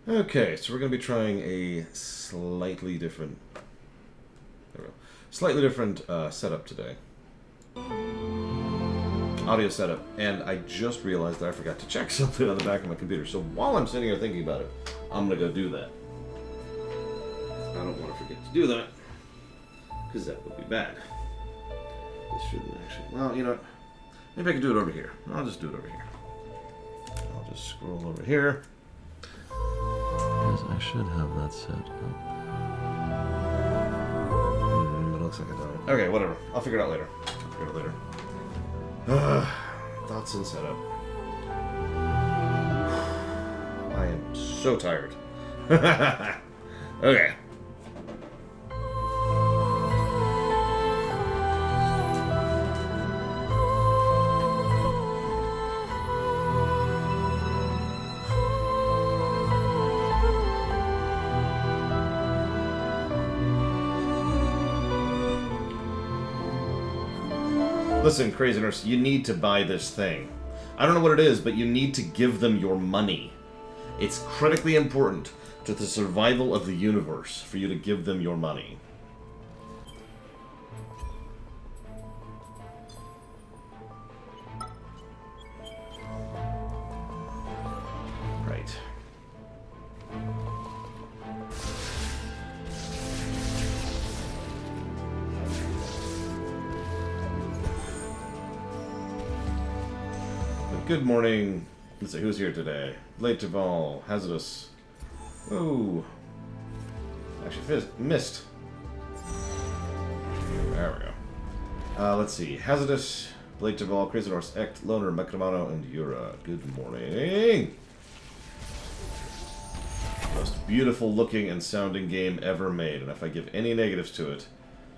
Okay, so we're going to be trying a slightly different, setup today. Audio setup, and I just realized that I forgot to check something on the back of my computer. So while I'm sitting here thinking about it, I'm going to go do that. I don't want to forget to do that, because that would be bad. This shouldn't actually... Well, you know what? Maybe I can do it over here. I'll just do it over here. I'll just scroll over here. Because I should have that set up. It looks like I don't. Okay, whatever. I'll figure it out later. Thoughts and setup. I am so tired. Okay. Listen, Crazy Nurse, you need to buy this thing. I don't know what it is, but you need to give them your money. It's critically important to the survival of the universe for you to give them your money. Right. Good morning. Let's see, who's here today? Late Duval, Hazardous. Ooh. Actually, missed. There we go. Let's see. Hazardous, Blake Duval, Crazy Norse, Ect, Loner, Mecramano, and Yura. Good morning. Most beautiful looking and sounding game ever made, and if I give any negatives to it,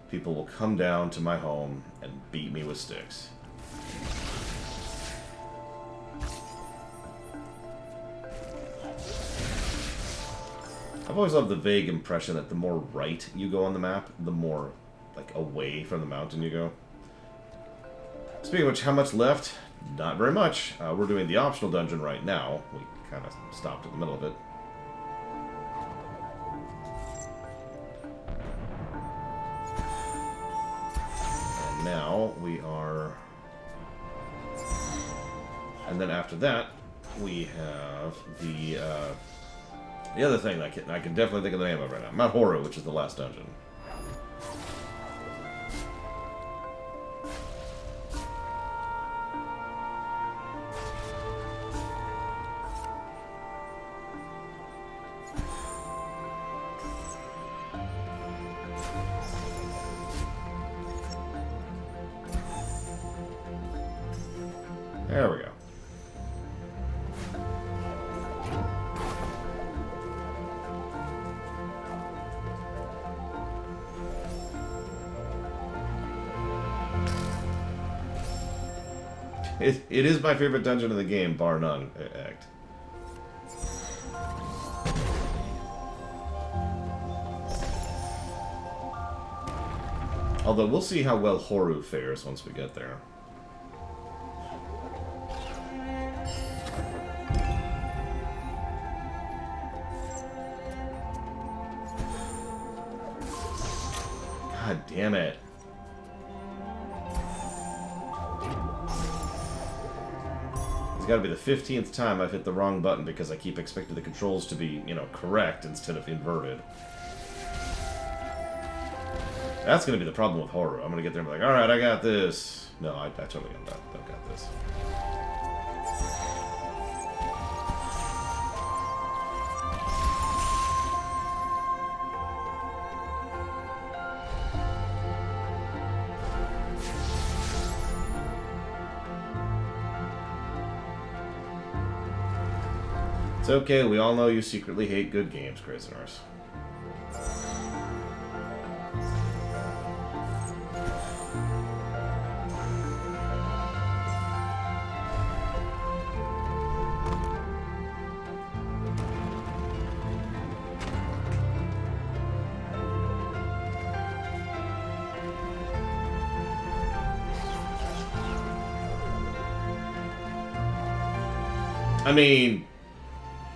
people will come down to my home and beat me with sticks. I've always loved the vague impression that the more right you go on the map, the more, like, away from the mountain you go. Speaking of which, how much left? Not very much. We're doing the optional dungeon right now. We kind of stopped in the middle of it. And now we are... And then after that, we have the other thing I can definitely think of the name of right now. Mount Horu, which is the last dungeon. There we go. It is my favorite dungeon in the game, bar none, Act. Although we'll see how well Horu fares once we get there. God damn it. It's got to be the 15th time I've hit the wrong button because I keep expecting the controls to be, you know, correct instead of inverted. That's going to be the problem with Horu. I'm going to get there and be like, alright, I got this. No, I totally don't got this. It's okay, we all know you secretly hate good games, Crazy Norse. I mean,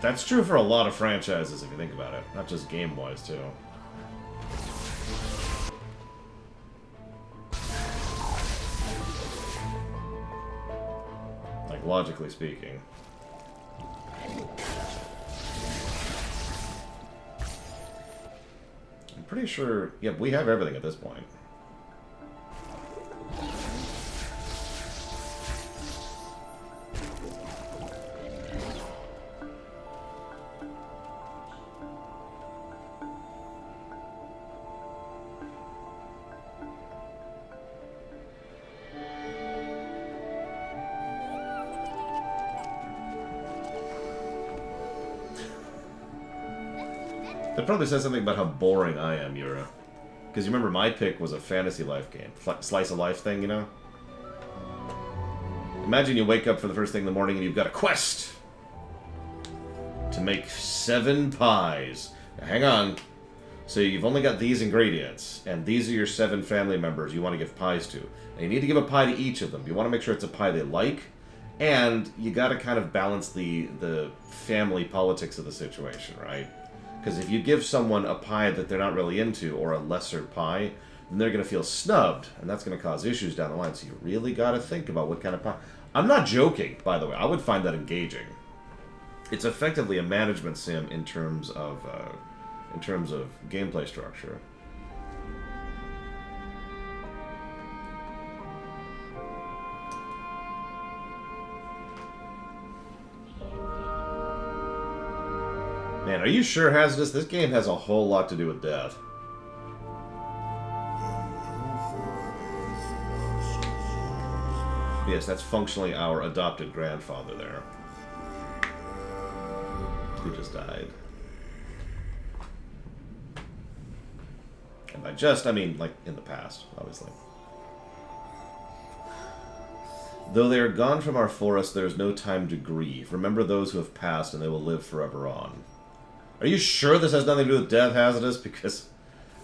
That's true for a lot of franchises, if you think about it. Not just game-wise, too. Like, logically speaking. I'm pretty sure... Yeah, we have everything at this point. It probably says something about how boring I am, Yura. Because you remember my pick was a fantasy life game. Slice of life thing, you know? Imagine you wake up for the first thing in the morning and you've got a quest to make 7 pies. Now, hang on. So you've only got these ingredients, and these are your 7 family members you want to give pies to. And you need to give a pie to each of them. You want to make sure it's a pie they like, and you got to kind of balance the family politics of the situation, right? Because if you give someone a pie that they're not really into, or a lesser pie, then they're going to feel snubbed, and that's going to cause issues down the line. So you really got to think about what kind of pie. I'm not joking, by the way. I would find that engaging. It's effectively a management sim in terms of gameplay structure. Man, are you sure, Hazardous? This game has a whole lot to do with death. Yes, that's functionally our adopted grandfather there. Who just died. And by just, I mean, like, in the past, obviously. Though they are gone from our forest, there is no time to grieve. Remember those who have passed, and they will live forever on. Are you sure this has nothing to do with death, Hazardous? Because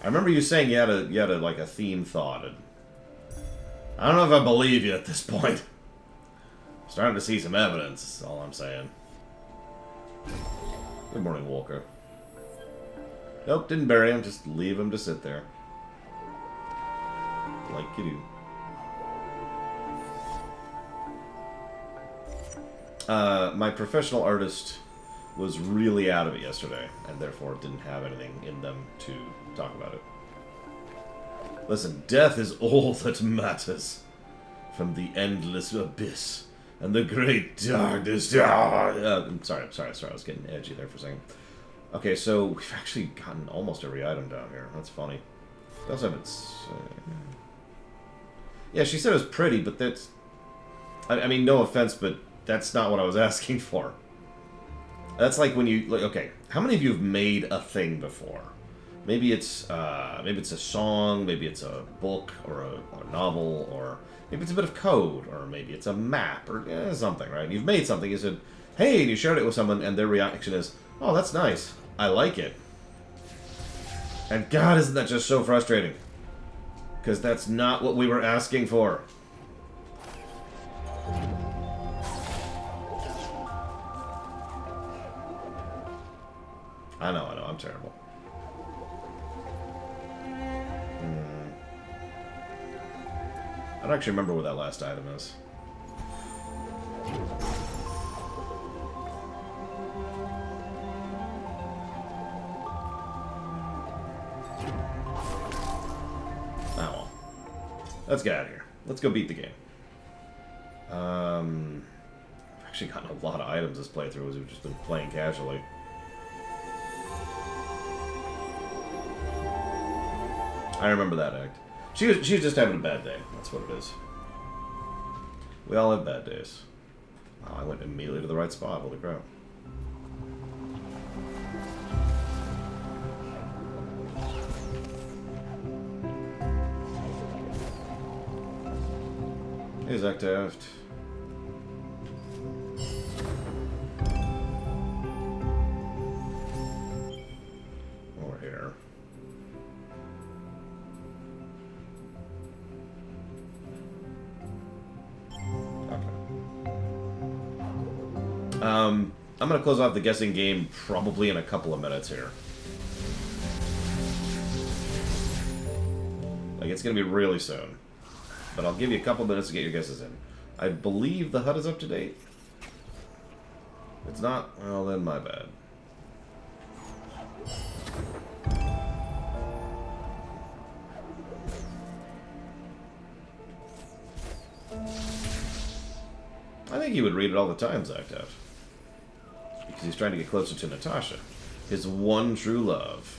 I remember you saying you had a like a theme thought. And I don't know if I believe you at this point. I'm starting to see some evidence, that's all I'm saying. Good morning, Walker. Nope, didn't bury him, just leave him to sit there. Like you do. My professional artist was really out of it yesterday, and therefore didn't have anything in them to talk about it. Listen, death is all that matters. From the endless abyss and the great darkness. I'm sorry, I was getting edgy there for a second. Okay, so we've actually gotten almost every item down here. That's funny. We also have its... yeah, she said it was pretty, but that's... I mean, no offense, but that's not what I was asking for. That's like when you... Like, okay, how many of you have made a thing before? Maybe it's a song, maybe it's a book, or a novel, or maybe it's a bit of code, or maybe it's a map, or something, right? You've made something, you said, hey, and you shared it with someone, and their reaction is, oh, that's nice. I like it. And God, isn't that just so frustrating? Because that's not what we were asking for. I know, I'm terrible. I don't actually remember what that last item is. Oh well. Let's get out of here. Let's go beat the game. I've actually gotten a lot of items this playthrough as we've just been playing casually. I remember that act. She was just having a bad day. That's what it is. We all have bad days. Oh, I went immediately to the right spot. Holy crap. Hey, Zach Taft. Over here. I'm going to close off the guessing game probably in a couple of minutes here. Like, it's going to be really soon. But I'll give you a couple minutes to get your guesses in. I believe the HUD is up to date. If it's not, well, then my bad. I think he would read it all the time, Zactaf. Because he's trying to get closer to Natasha. His one true love.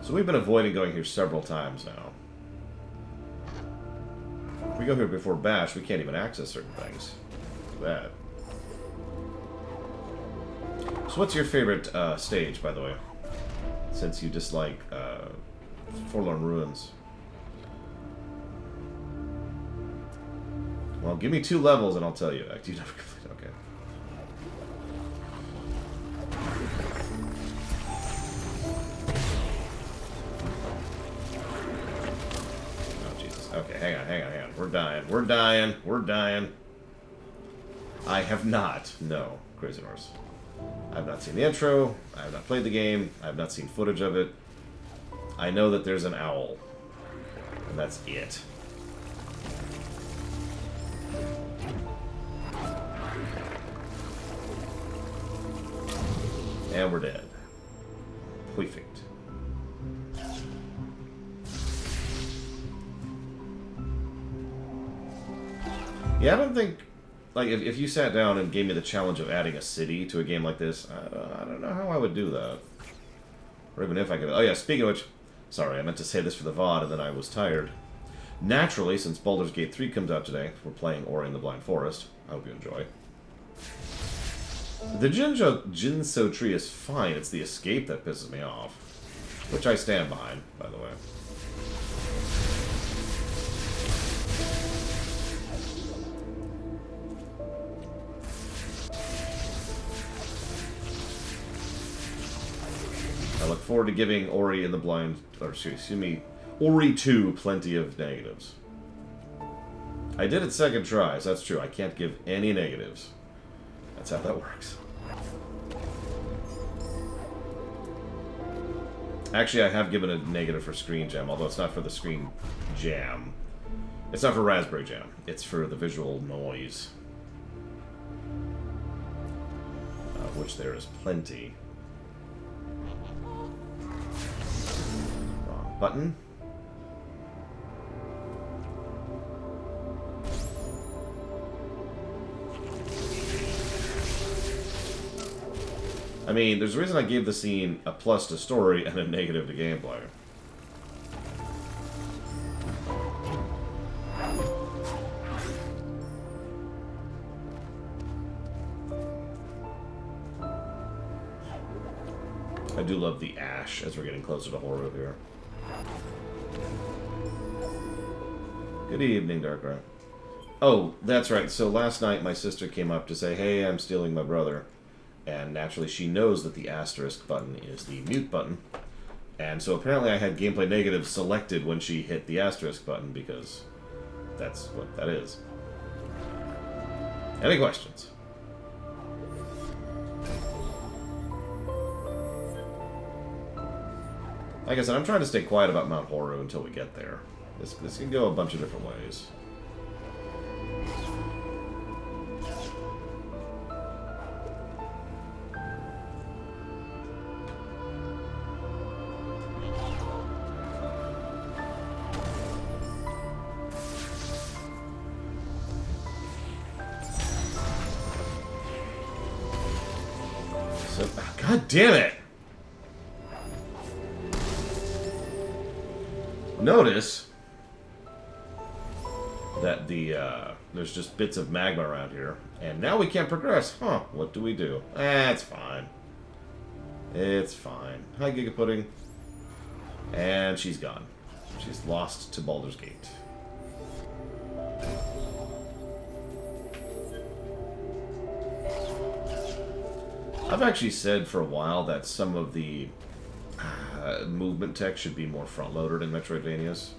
So we've been avoiding going here several times now. If we go here before Bash, we can't even access certain things. That. So what's your favorite stage, by the way? Since you dislike Forlorn Ruins. Well, give me 2 levels and I'll tell you. You never complete. Okay. Oh, Jesus. Okay, hang on. We're dying. I have not. No, Crazy Horse. I have not seen the intro. I have not played the game. I have not seen footage of it. I know that there's an owl. And that's it. And we're dead. Perfect. Yeah, I don't think... Like, if you sat down and gave me the challenge of adding a city to a game like this, I don't know how I would do that. Or even if I could... Oh yeah, speaking of which... Sorry, I meant to say this for the VOD, and then I was tired. Naturally, since Baldur's Gate 3 comes out today, we're playing Ori and the Blind Forest. I hope you enjoy. The Jinso tree is fine, it's the escape that pisses me off. Which I stand behind, by the way. I look forward to giving Ori and the Blind... Or excuse me, Ori 2 plenty of negatives. I did it second try, so that's true. I can't give any negatives. That's how that works. Actually, I have given a negative for Screen Jam, although it's not for the Screen Jam. It's not for Raspberry Jam. It's for the visual noise. Which there is plenty. Wrong button. I mean, there's a reason I gave the scene a plus to story and a negative to gameplay. I do love the ash as we're getting closer to Horu here. Good evening, Darkrai. Oh, that's right. So last night my sister came up to say, hey, I'm stealing my brother. And naturally, she knows that the asterisk button is the mute button. And so apparently I had gameplay negative selected when she hit the asterisk button, because that's what that is. Any questions? Like I said, I'm trying to stay quiet about Mount Horu until we get there. This can go a bunch of different ways. God damn it! Notice that there's just bits of magma around here, and now we can't progress. Huh, what do we do? It's fine. It's fine. Hi, Giga Pudding. And she's gone. She's lost to Baldur's Gate. I've actually said for a while that some of the movement tech should be more front-loaded in Metroidvanias.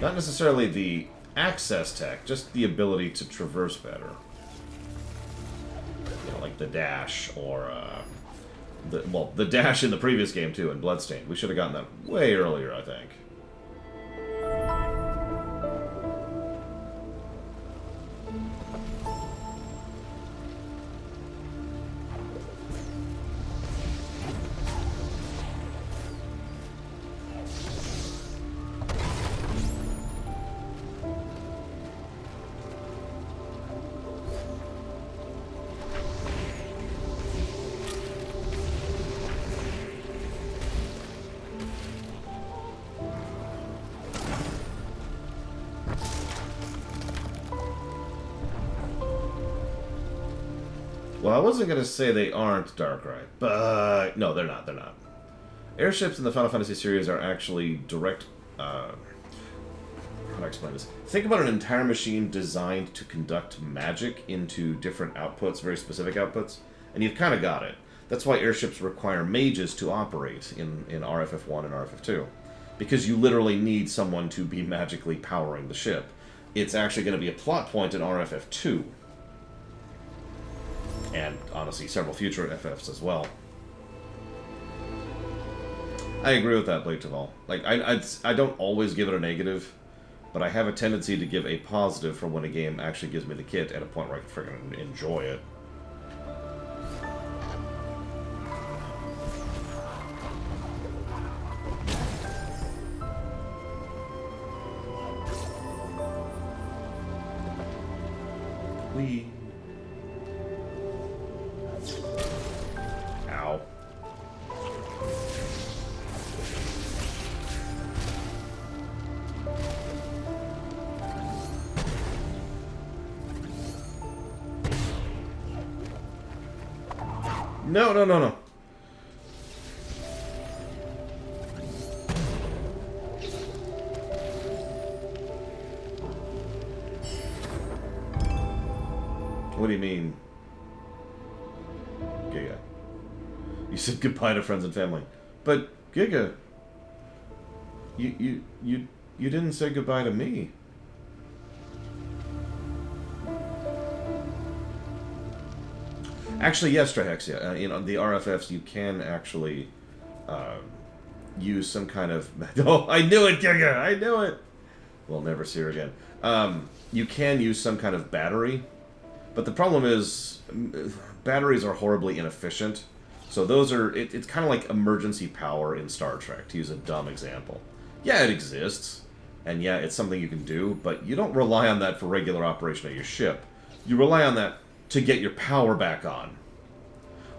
Not necessarily the access tech, just the ability to traverse better. You know, like the dash or, the dash in the previous game, too, in Bloodstained. We should have gotten that way earlier, I think. Well, I wasn't going to say they aren't Darkrai, but... No, they're not, they're not. Airships in the Final Fantasy series are actually direct... how do I explain this? Think about an entire machine designed to conduct magic into different outputs, very specific outputs, and you've kind of got it. That's why airships require mages to operate in RFF1 and RFF2. Because you literally need someone to be magically powering the ship. It's actually going to be a plot point in RFF2. And, honestly, several future FFs as well. I agree with that, Blake Taval. Like, I don't always give it a negative, but I have a tendency to give a positive for when a game actually gives me the kit at a point where I can freaking enjoy it. Whee! Ow. No, no, no, no. What do you mean? Giga. You said goodbye to friends and family. But, Giga, you didn't say goodbye to me. Actually, yes, Strahexia. In the RFFs, you can actually use some kind of... Oh, I knew it, Giga! I knew it! We'll never see her again. You can use some kind of battery, but the problem is batteries are horribly inefficient. So those are... It's kind of like emergency power in Star Trek, to use a dumb example. Yeah, it exists, and yeah, it's something you can do, but you don't rely on that for regular operation of your ship. You rely on that to get your power back on.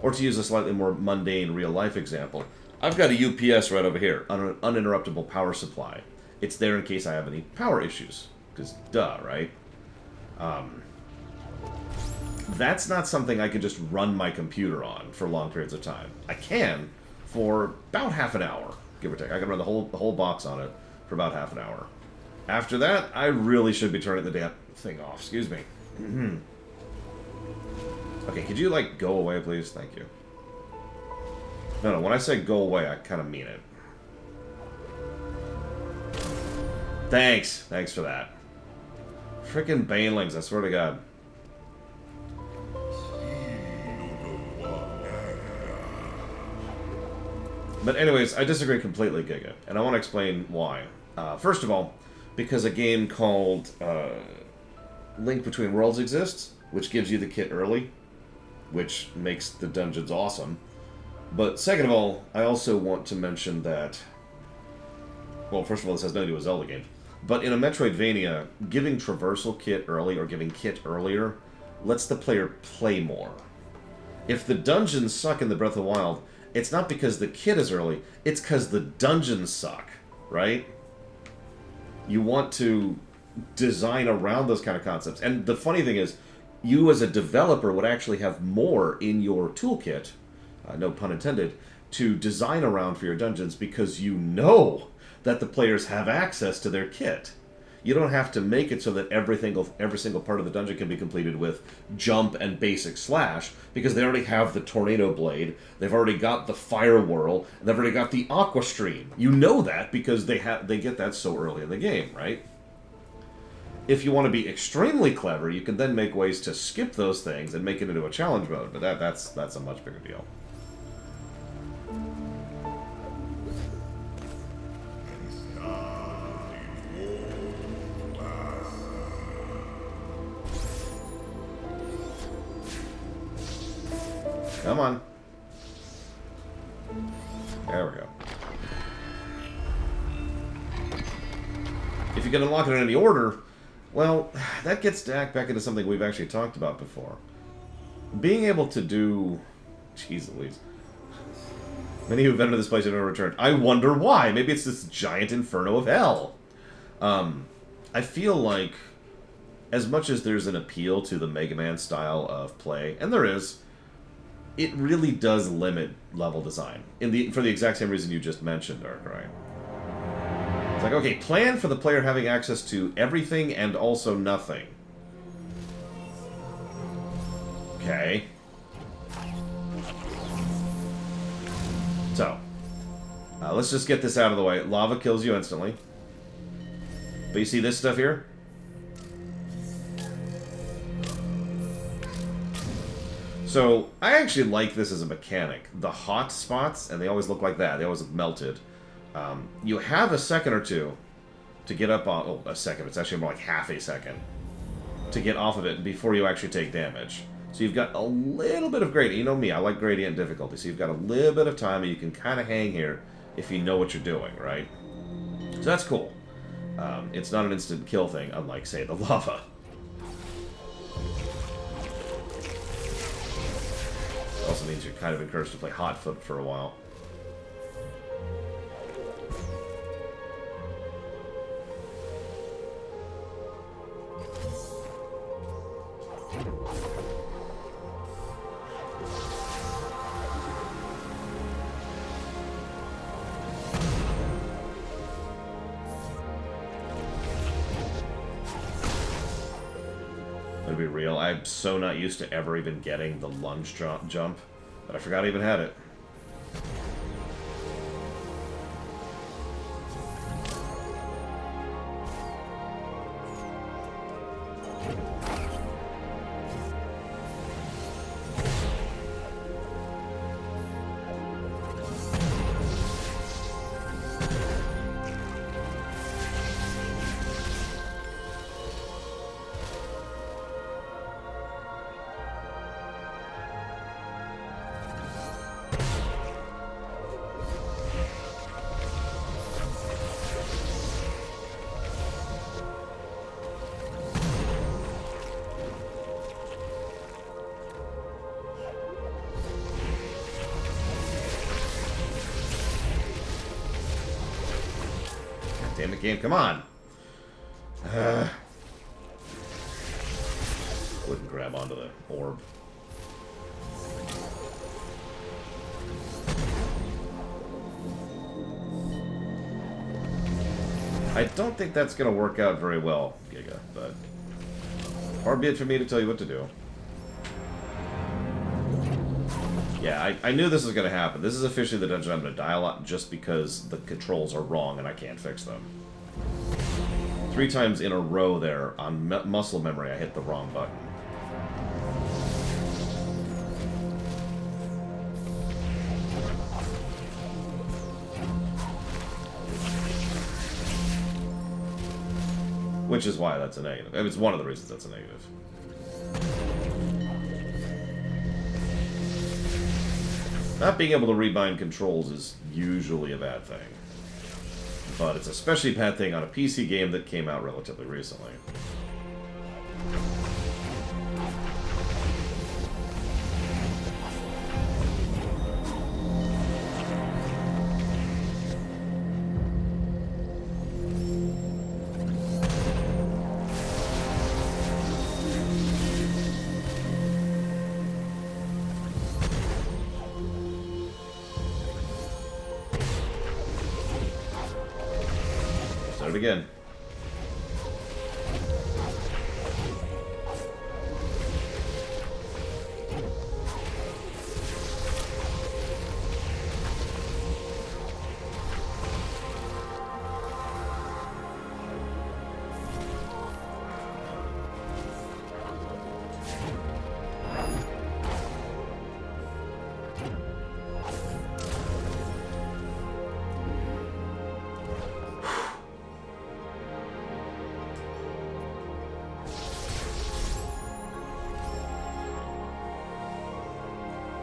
Or to use a slightly more mundane real-life example, I've got a UPS right over here, an uninterruptible power supply. It's there in case I have any power issues. Because, duh, right? That's not something I can just run my computer on for long periods of time. I can for about half an hour, give or take. I can run the whole box on it for about half an hour. After that, I really should be turning the damn thing off. Excuse me. Okay, could you, like, go away, please? Thank you. No, when I say go away, I kind of mean it. Thanks. Thanks for that. Frickin' banelings, I swear to God. But anyways, I disagree completely, Giga, and I want to explain why. First of all, because a game called Link Between Worlds exists, which gives you the kit early, which makes the dungeons awesome. But second of all, I also want to mention that... Well, first of all, this has nothing to do with Zelda games. But in a Metroidvania, giving traversal kit early, or giving kit earlier, lets the player play more. If the dungeons suck in the Breath of the Wild, it's not because the kit is early, it's because the dungeons suck, right? You want to design around those kind of concepts. And the funny thing is, you as a developer would actually have more in your toolkit, no pun intended, to design around for your dungeons because you know that the players have access to their kit. You don't have to make it so that every single part of the dungeon can be completed with jump and basic slash, because they already have the tornado blade, they've already got the fire whirl, and they've already got the aqua stream. You know that because they get that so early in the game, right? If you want to be extremely clever, you can then make ways to skip those things and make it into a challenge mode, but that's a much bigger deal. Come on. There we go. If you can unlock it in any order, well, that gets back into something we've actually talked about before. Being able to do... Jeez Louise. Many who've entered this place have never returned. I wonder why. Maybe it's this giant inferno of hell. I feel like, as much as there's an appeal to the Mega Man style of play, and there is, it really does limit level design for the exact same reason you just mentioned, Darkrai. It's like, okay, plan for the player having access to everything and also nothing. Okay. So, let's just get this out of the way. Lava kills you instantly. But you see this stuff here? So, I actually like this as a mechanic. The hot spots, and they always look like that. They always look melted. You have a second or two to get up on... Oh, a second. It's actually more like half a second to get off of it before you actually take damage. So you've got a little bit of gradient. You know me, I like gradient difficulty. So you've got a little bit of time, and you can kind of hang here if you know what you're doing, right? So that's cool. It's not an instant kill thing, unlike, say, the lava. It also means you're kind of encouraged to play hot foot for a while. To be real, I'm so not used to ever even getting the lunge jump that I forgot I even had it. Damn it, game, come on! Wouldn't grab onto the orb. I don't think that's going to work out very well, Giga, but far be it for me to tell you what to do. Yeah, I knew this was going to happen. This is officially the dungeon I'm going to dial up just because the controls are wrong and I can't fix them. 3 times in a row there, on muscle memory, I hit the wrong button. Which is why that's a negative. It's one of the reasons that's a negative. Not being able to rebind controls is usually a bad thing. But it's especially a bad thing on a PC game that came out relatively recently. again.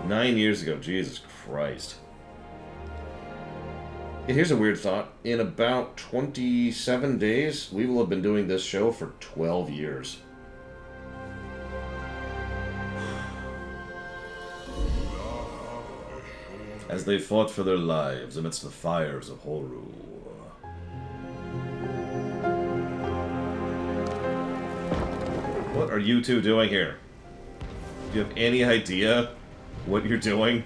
Nine years ago, Jesus Christ. Here's a weird thought. In about 27 days, we will have been doing this show for 12 years. As they fought for their lives amidst the fires of Horu. What are you two doing here? Do you have any idea what you're doing?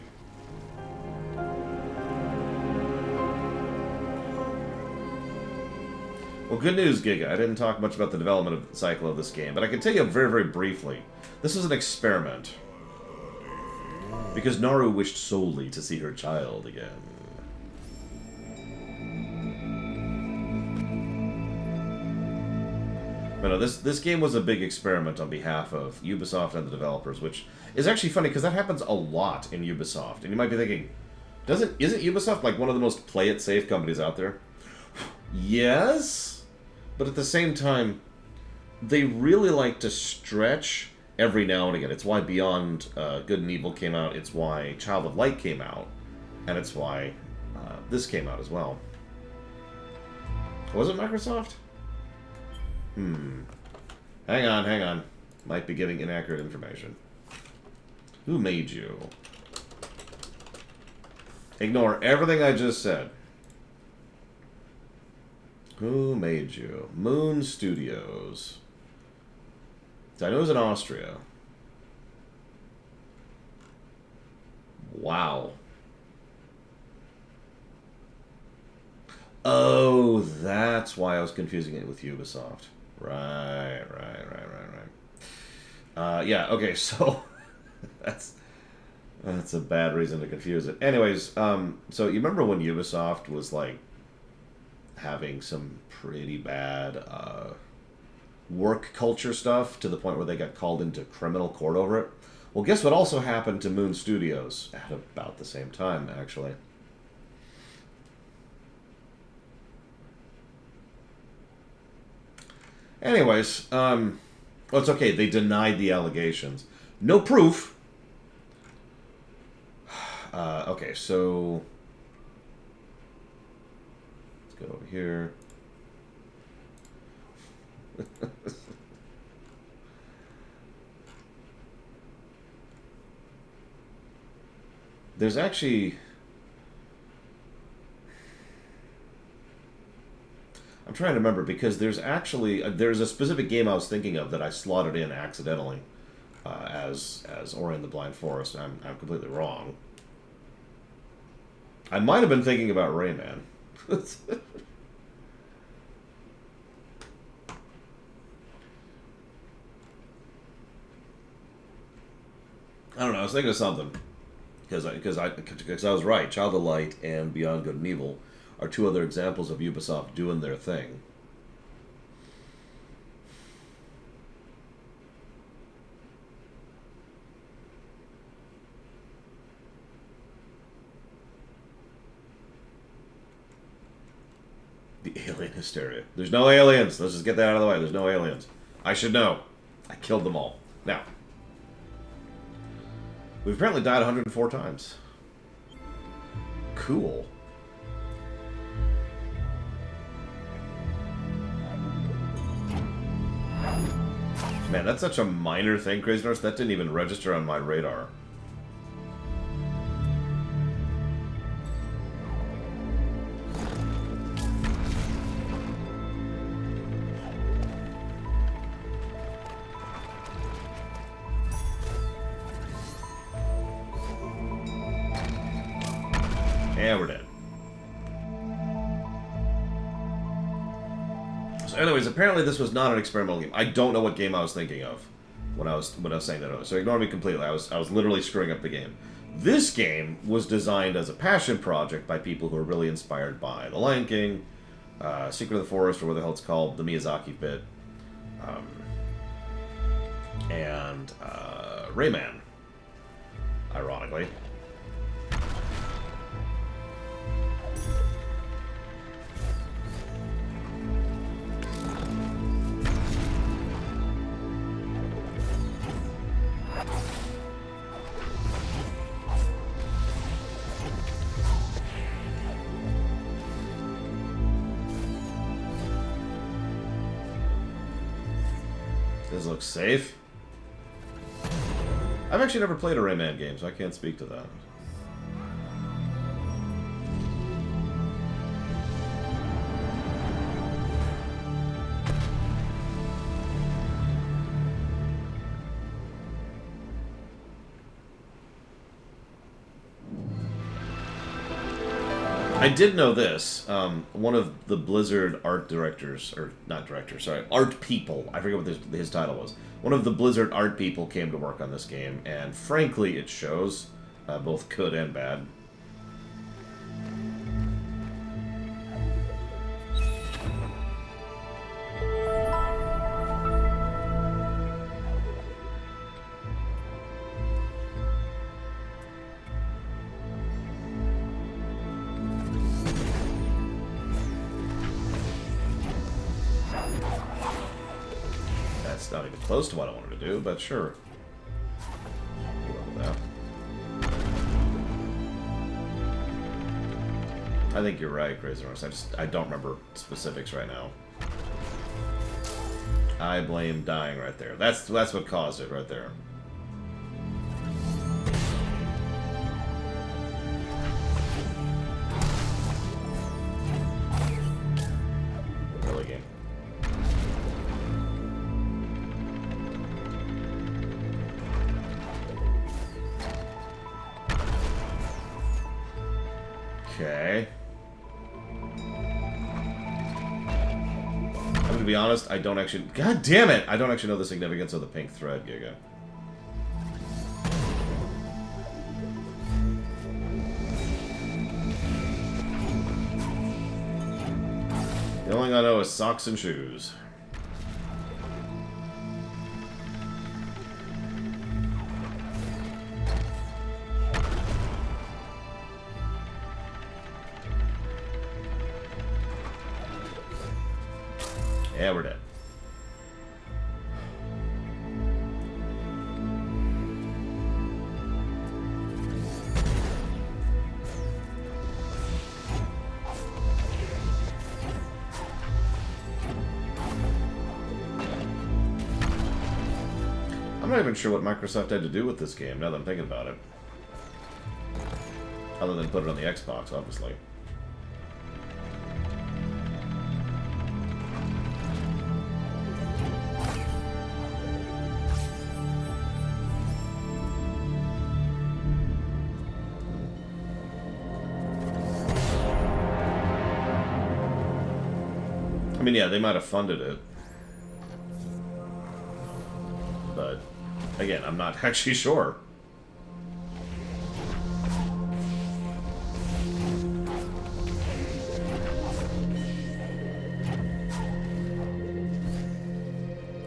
Well, good news, Giga. I didn't talk much about the development cycle of this game, but I can tell you very, very briefly. This is an experiment. Because Naru wished solely to see her child again. But no, this game was a big experiment on behalf of Ubisoft and the developers, which is actually funny because that happens a lot in Ubisoft. And you might be thinking, isn't Ubisoft like one of the most play-it-safe companies out there? Yes, but at the same time, they really like to stretch every now and again. It's why Beyond Good and Evil came out, it's why Child of Light came out, and it's why this came out as well. Was it Microsoft? Hang on. Might be giving inaccurate information. Who made you? Ignore everything I just said. Who made you? Moon Studios. I know it was in Austria. Wow. Oh, that's why I was confusing it with Ubisoft. Right. Yeah, okay, so that's a bad reason to confuse it. Anyways, so you remember when Ubisoft was like having some pretty bad work culture stuff to the point where they got called into criminal court over it? Well, guess what also happened to Moon Studios at about the same time, actually. Anyways, well, it's okay. They denied the allegations. No proof. Okay, so let's go over here. There's actually... I'm trying to remember, because there's actually... there's a specific game I was thinking of that I slotted in accidentally as Ori and the Blind Forest. I'm completely wrong. I might have been thinking about Rayman. I don't know, I was thinking of something. Because I was right. Child of Light and Beyond Good and Evil are two other examples of Ubisoft doing their thing. The alien hysteria. There's no aliens. Let's just get that out of the way. There's no aliens. I should know. I killed them all. Now, we've apparently died 104 times. Cool. Man, that's such a minor thing, Crazy Nurse. That didn't even register on my radar. Yeah, we're dead. Anyways, apparently this was not an experimental game. I don't know what game I was thinking of when I was saying that. So ignore me completely. I was literally screwing up the game. This game was designed as a passion project by people who are really inspired by The Lion King, Secret of the Forest, or what the hell it's called, the Miyazaki bit, and Rayman, ironically. This looks safe. I've actually never played a Rayman game, so I can't speak to that. I did know this. One of the Blizzard art directors, or not directors, sorry, art people, I forget what his title was. One of the Blizzard art people came to work on this game, and frankly, it shows, both good and bad. Not even close to what I wanted to do, but sure. I think you're right, Crazy Horse. I don't remember specifics right now. I blame dying right there. That's what caused it right there. Really game. Okay. I'm gonna be honest, I don't actually... God damn it! I don't actually know the significance of the pink thread, Giga. The only thing I know is socks and shoes. Yeah, we're dead. I'm not even sure what Microsoft had to do with this game, now that I'm thinking about it. Other than put it on the Xbox, obviously. I mean, yeah, they might have funded it. But, again, I'm not actually sure.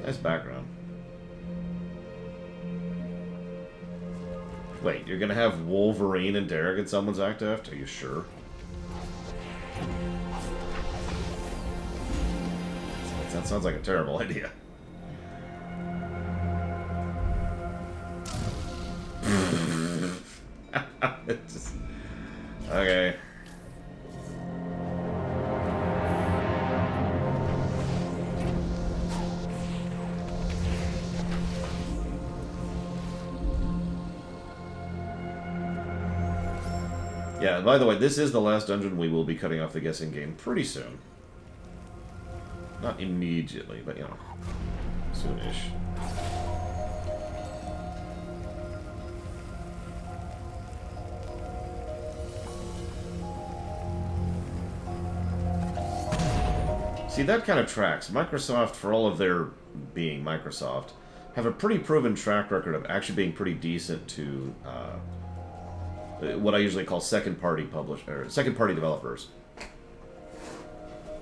Nice background. Wait, you're gonna have Wolverine and Derek in someone's act after? Are you sure? That sounds like a terrible idea. Just, okay. Yeah, by the way, this is the last dungeon. We will be cutting off the guessing game pretty soon. Not immediately, but, you know, soonish. See, that kind of tracks. Microsoft, for all of their being Microsoft, have a pretty proven track record of actually being pretty decent to what I usually call second-party developers.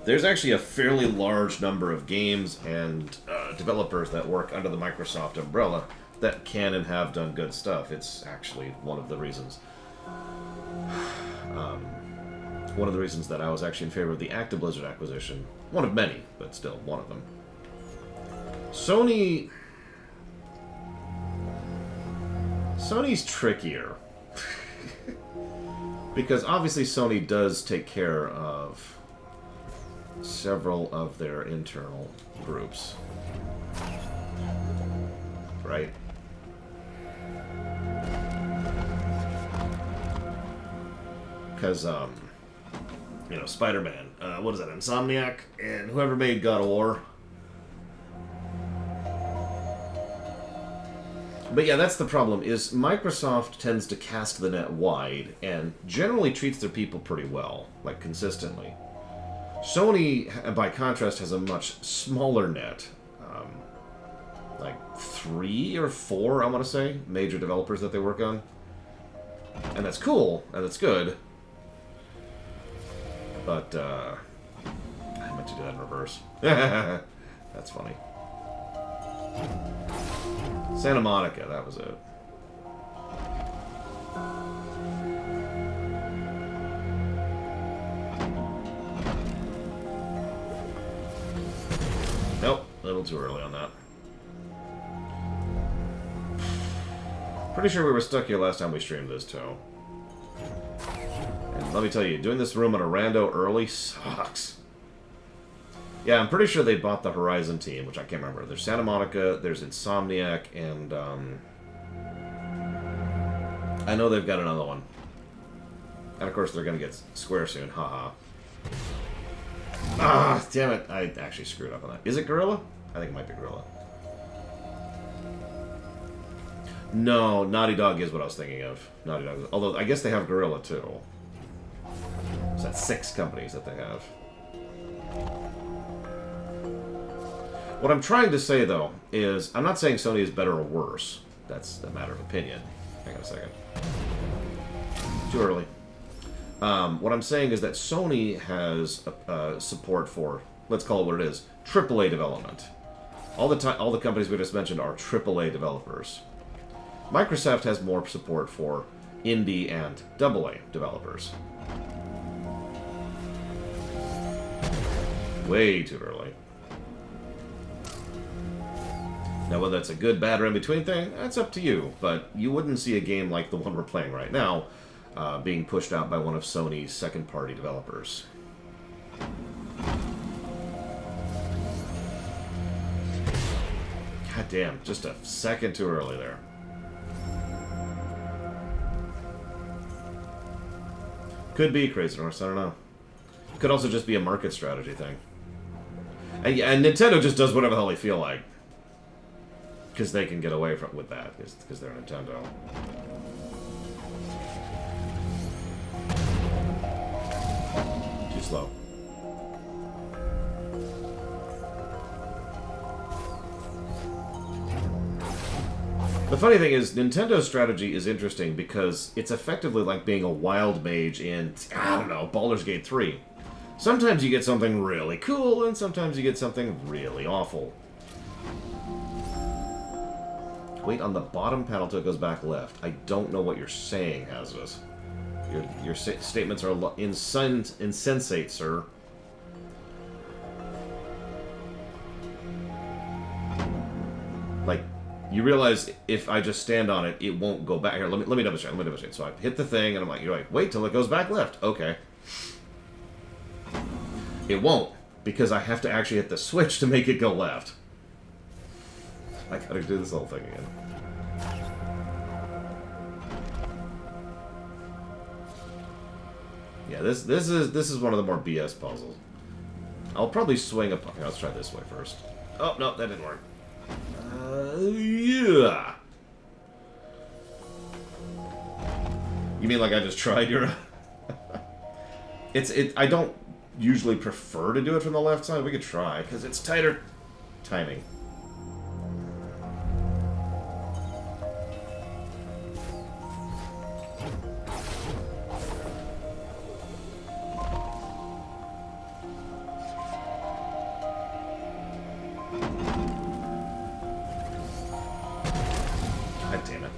There's actually a fairly large number of games and developers that work under the Microsoft umbrella that can and have done good stuff. It's actually one of the reasons. One of the reasons that I was actually in favor of the Active Blizzard acquisition. One of many, but still one of them. Sony's trickier. Because obviously Sony does take care of several of their internal groups. Right? Because, you know, Spider-Man, what is that, Insomniac? And whoever made God of War. But yeah, that's the problem, is Microsoft tends to cast the net wide and generally treats their people pretty well, like consistently. Sony, by contrast, has a much smaller net. Like 3 or 4, I want to say, major developers that they work on. And that's cool, and that's good. But, I meant to do that in reverse. That's funny. Santa Monica, that was it. Nope, a little too early on that. Pretty sure we were stuck here last time we streamed this, too. And let me tell you, doing this room on a rando early sucks. Yeah, I'm pretty sure they bought the Horizon team, which I can't remember. There's Santa Monica, there's Insomniac, and, I know they've got another one. And, of course, they're gonna get Square soon, haha. Ah, damn it, I actually screwed up on that. Is it Gorilla? I think it might be Gorilla. No, Naughty Dog is what I was thinking of. Naughty Dog. Although, I guess they have Gorilla, too. So that's 6 companies that they have. What I'm trying to say, though, is I'm not saying Sony is better or worse. That's a matter of opinion. Hang on a second. Too early. What I'm saying is that Sony has support for, let's call it what it is, AAA development. All the companies we just mentioned are AAA developers. Microsoft has more support for indie and AA developers. Way too early. Now, whether that's a good, bad, or in-between thing, that's up to you. But you wouldn't see a game like the one we're playing right now being pushed out by one of Sony's second-party developers. God damn, just a second too early there. Could be Crazy Norse, I don't know. Could also just be a market strategy thing. And Nintendo just does whatever the hell they feel like. Because they can get away with that, because they're Nintendo. Too slow. The funny thing is, Nintendo's strategy is interesting because it's effectively like being a wild mage in, I don't know, Baldur's Gate 3. Sometimes you get something really cool, and sometimes you get something really awful. Wait on the bottom panel till it goes back left. I don't know what you're saying, Hazvis. Your statements are insensate, sir. Like, you realize if I just stand on it, it won't go back. Here, let me double check. So I hit the thing, and you're like, wait till it goes back left. Okay. It won't, because I have to actually hit the switch to make it go left. I gotta do this whole thing again. Yeah, this is one of the more BS puzzles. I'll probably swing a... Here, let's try this way first. Oh, no, that didn't work. Yeah. You mean like I just tried your... I don't usually prefer to do it from the left side. We could try, because it's tighter timing. God damn it.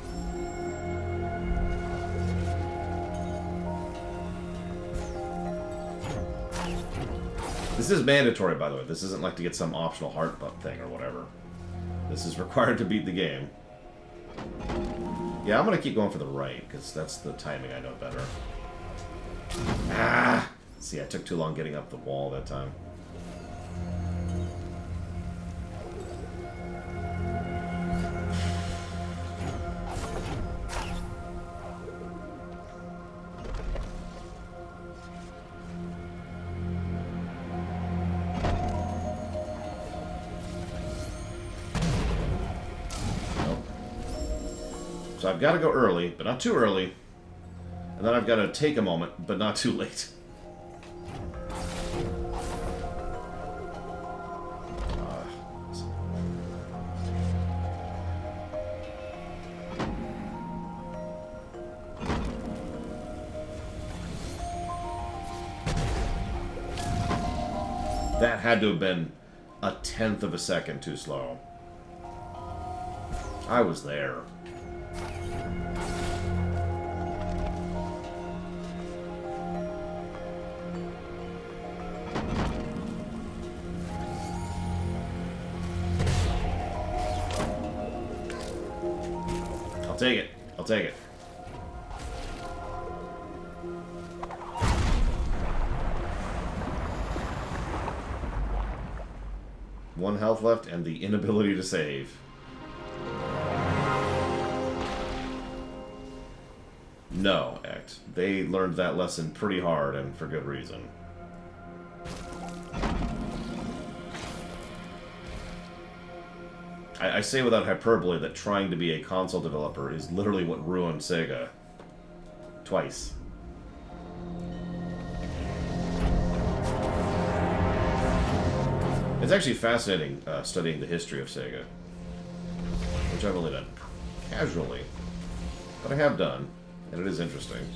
This is mandatory, by the way. This isn't like to get some optional heart thing or whatever. This is required to beat the game. Yeah, I'm going to keep going for the right, because that's the timing I know better. Ah! See, I took too long getting up the wall that time. So I've got to go early, but not too early. And then I've got to take a moment, but not too late. That had to have been a 1/10 of a second too slow. I was there. I'll take it. I'll take it. One health left and the inability to save. No, Act. They learned that lesson pretty hard and for good reason. I say without hyperbole that trying to be a console developer is literally what ruined Sega. Twice. It's actually fascinating studying the history of Sega, which I've only done casually, but I have done, and it is interesting.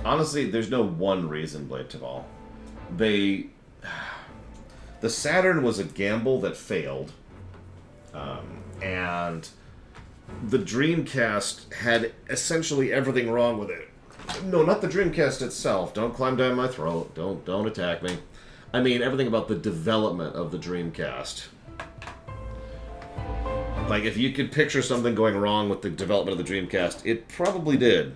Honestly, there's no one reason, Blade Taval. The Saturn was a gamble that failed, and the Dreamcast had essentially everything wrong with it. No, not the Dreamcast itself. Don't climb down my throat. Don't attack me. I mean everything about the development of the Dreamcast. Like, if you could picture something going wrong with the development of the Dreamcast, it probably did.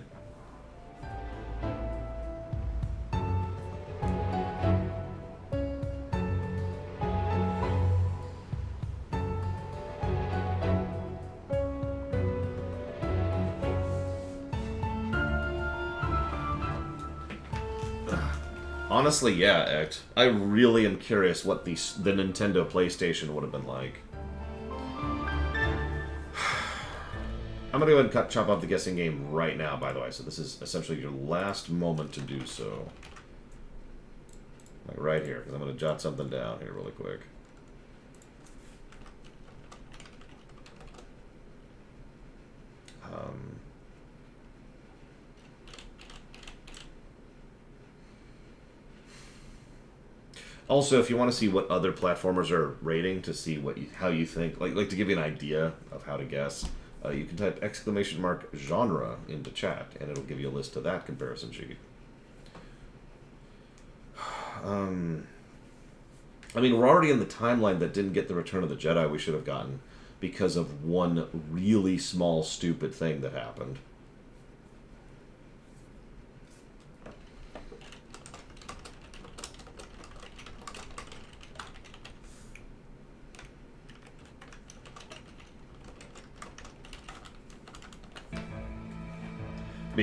Honestly, yeah, Act. I really am curious what the Nintendo PlayStation would have been like. I'm going to go ahead and chop off the guessing game right now, by the way. So this is essentially your last moment to do so. Like right here, because I'm going to jot something down here really quick. Also, if you want to see what other platformers are rating to see what how you think, like to give you an idea of how to guess, you can type !genre into chat, and it'll give you a list of that comparison sheet. I mean, we're already in the timeline that didn't get the Return of the Jedi we should have gotten because of one really small, stupid thing that happened.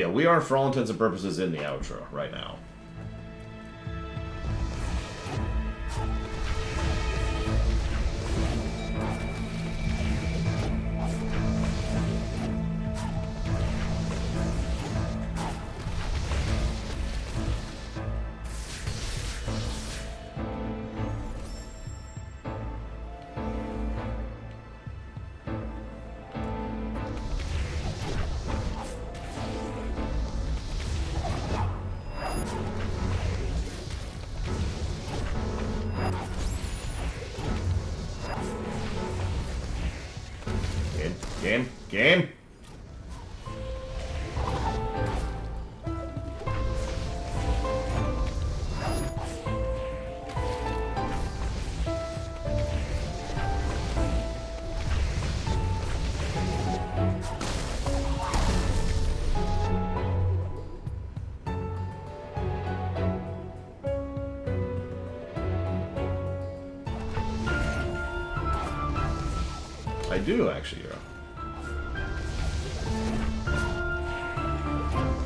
yeah, we are, for all intents and purposes, in the outro right now. Game. I do, actually, yeah.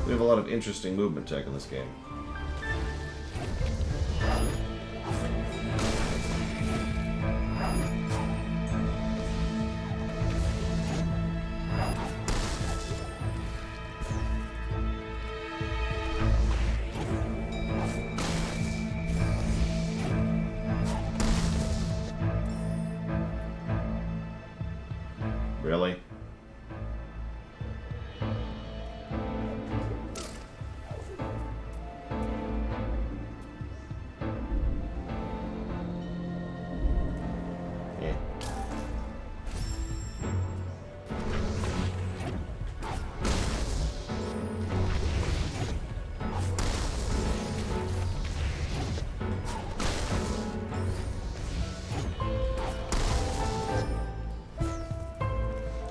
We have a lot of interesting movement tech in this game. Really?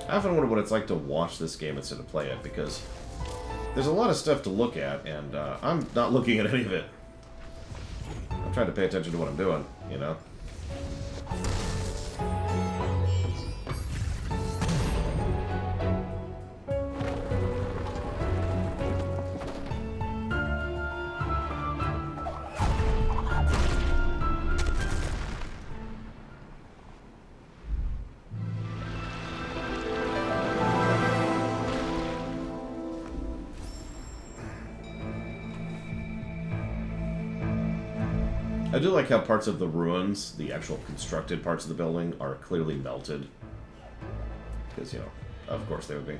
I often wonder what it's like to watch this game instead of play it, because there's a lot of stuff to look at, and I'm not looking at any of it. I'm trying to pay attention to what I'm doing, you know? I do like how parts of the ruins, the actual constructed parts of the building, are clearly melted. Because, you know, of course they would be.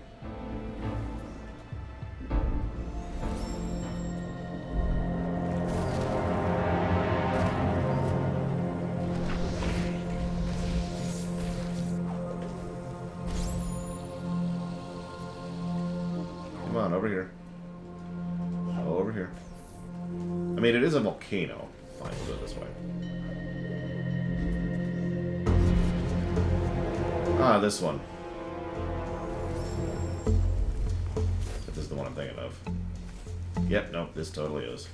Come on, over here. Over here. I mean, it is a volcano. Fine, we'll do it this way. Ah, this one. This is the one I'm thinking of. Yep, nope, this totally is.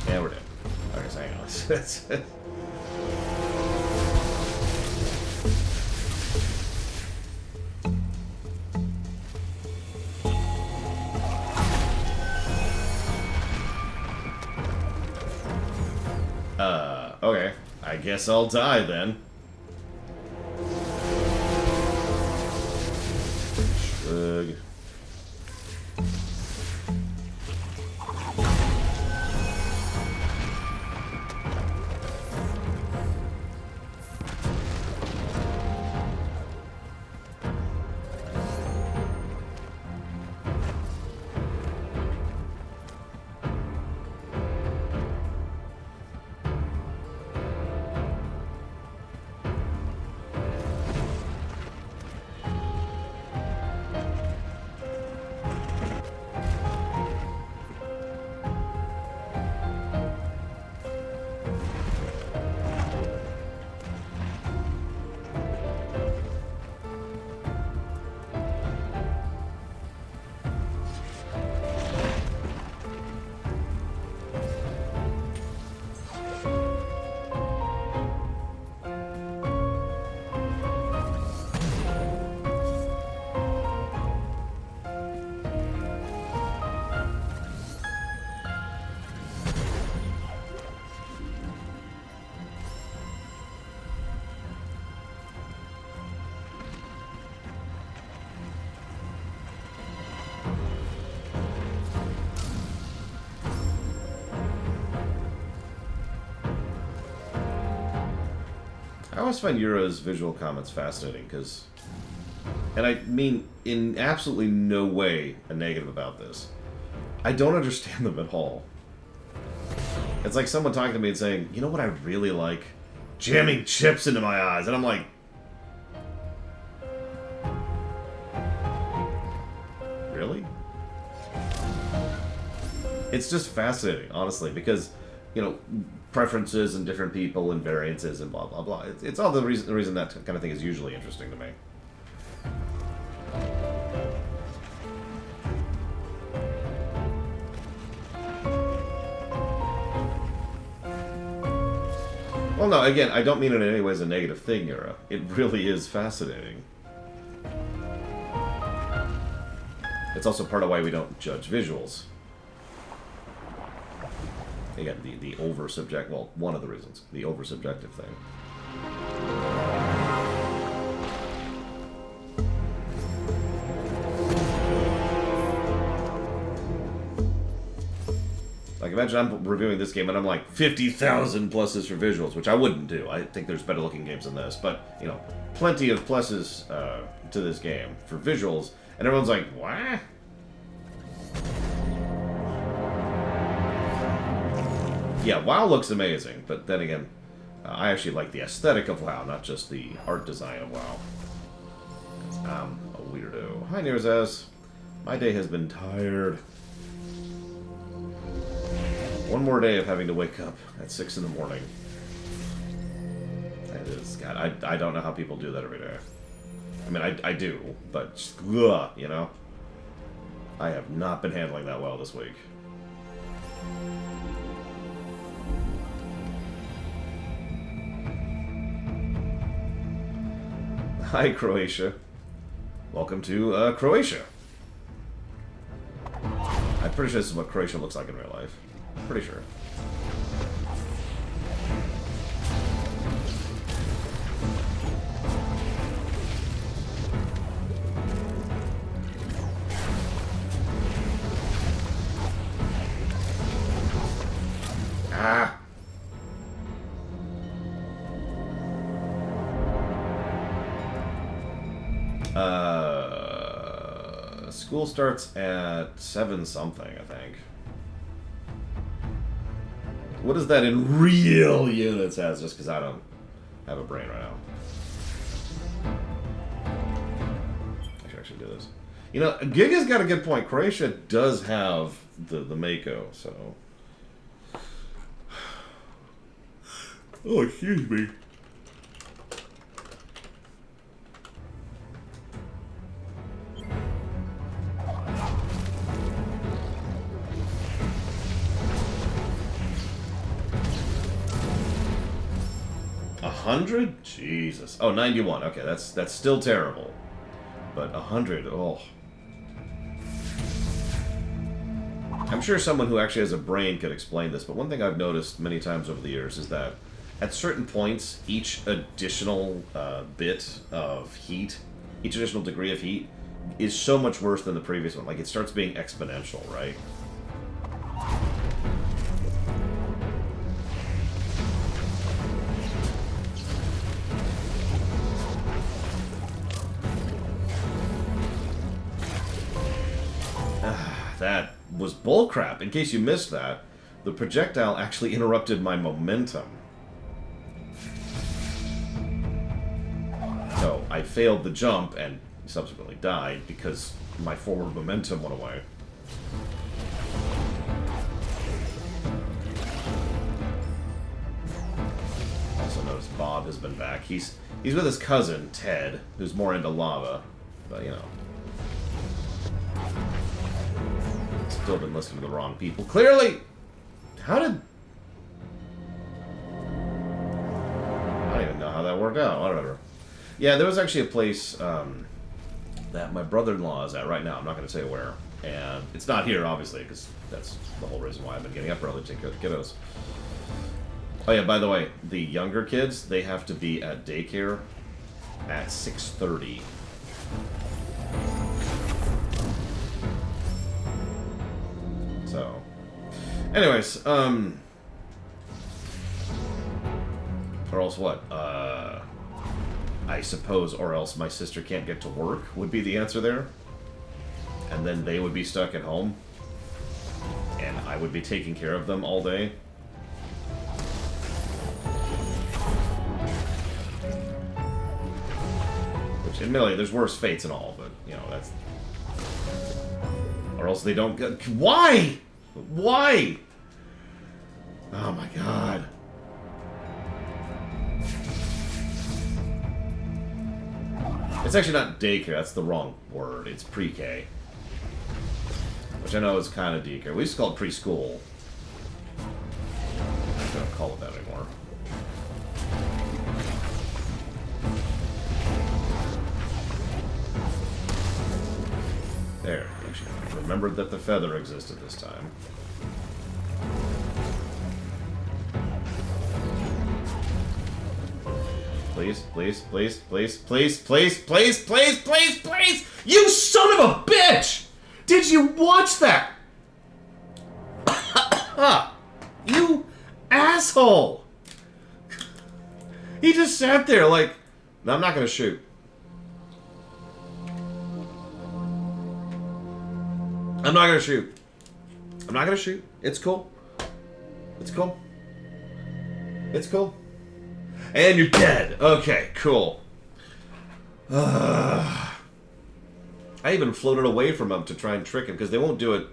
Yeah, we're dead. Okay, so hang on. Okay. I guess I'll die then. Shrug. I always find Yura's visual comments fascinating, because... And I mean, in absolutely no way a negative about this. I don't understand them at all. It's like someone talking to me and saying, you know what I really like? Jamming chips into my eyes. And I'm like... Really? It's just fascinating, honestly, because, you know, preferences and different people and variances and blah, blah, blah. It's all the reason that kind of thing is usually interesting to me. Well, no, again, I don't mean it in any way as a negative thing, Yura. It really is fascinating. It's also part of why we don't judge visuals. Again, the over-subject... Well, one of the reasons. The over-subjective thing. Like, imagine I'm reviewing this game and I'm like, 50,000 pluses for visuals, which I wouldn't do. I think there's better looking games than this. But, you know, plenty of pluses to this game for visuals. And everyone's like, what? Yeah, WoW looks amazing, but then again, I actually like the aesthetic of WoW, not just the art design of WoW. I'm a weirdo. Hi, Nearzaz. My day has been tired. One more day of having to wake up at 6 in the morning. That is, God, I don't know how people do that every day. I mean, I do, but, just, ugh, you know? I have not been handling that well this week. Hi, Croatia. Welcome to, Croatia. I'm pretty sure this is what Croatia looks like in real life. Pretty sure. Ah! School starts at 7 something, I think. What is that in real units as? Just because I don't have a brain right now. I should actually do this. You know, Giga's got a good point. Croatia does have the Mako, so... Oh, excuse me. $100? Jesus. Oh, 91. Okay, that's still terrible. But 100, oh. I'm sure someone who actually has a brain could explain this, but one thing I've noticed many times over the years is that at certain points, each additional bit of heat, each additional degree of heat, is so much worse than the previous one. Like, it starts being exponential, right? That was bullcrap. In case you missed that, the projectile actually interrupted my momentum. So I failed the jump and subsequently died because my forward momentum went away. Also notice Bob has been back. He's with his cousin, Ted, who's more into lava, but you know. Still been listening to the wrong people. Clearly! How did... I don't even know how that worked out. Whatever. Yeah, there was actually a place that my brother-in-law is at right now. I'm not going to say where. And it's not here, obviously, because that's the whole reason why I've been getting up early to take care of the kiddos. Oh yeah, by the way, the younger kids, they have to be at daycare at 6:30. So, anyways, or else what? I suppose, or else my sister can't get to work would be the answer there. And then they would be stuck at home. And I would be taking care of them all day. Which, admittedly, there's worse fates and all, but, you know, that's... Or else they don't get... Why? Why? Oh my god. It's actually not daycare, that's the wrong word. It's pre-K. Which I know is kind of daycare. We used to call it preschool. I don't call it that anymore. There. Actually, remembered that the feather existed this time. Please, please, please, please, please, please, please, please, please, please! You son of a bitch! Did you watch that? You asshole! He just sat there like, no, I'm not gonna shoot. I'm not gonna shoot. I'm not gonna shoot. It's cool. It's cool. It's cool. And you're dead. Okay, cool. I even floated away from him to try and trick him because they won't do it.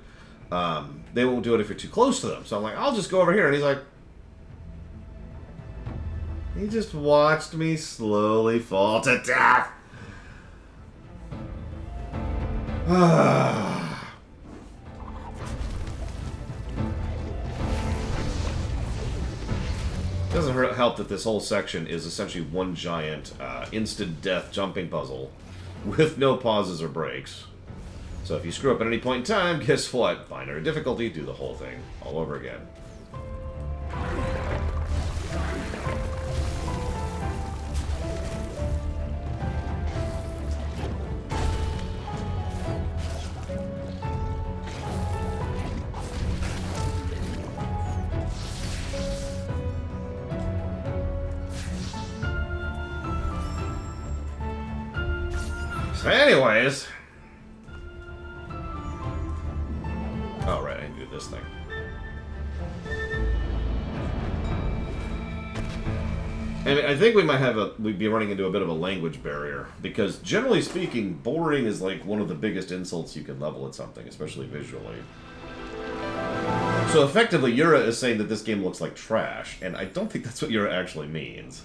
They won't do it if you're too close to them. So I'm like, I'll just go over here, and he's like, he just watched me slowly fall to death. It doesn't help that this whole section is essentially one giant instant death jumping puzzle with no pauses or breaks. So if you screw up at any point in time, guess what? Binary difficulty, do the whole thing all over again. So anyways... Oh, right, I can do this thing. And I think we might have we'd be running into a bit of a language barrier, because generally speaking, boring is like one of the biggest insults you can level at something, especially visually. So effectively, Yura is saying that this game looks like trash, and I don't think that's what Yura actually means.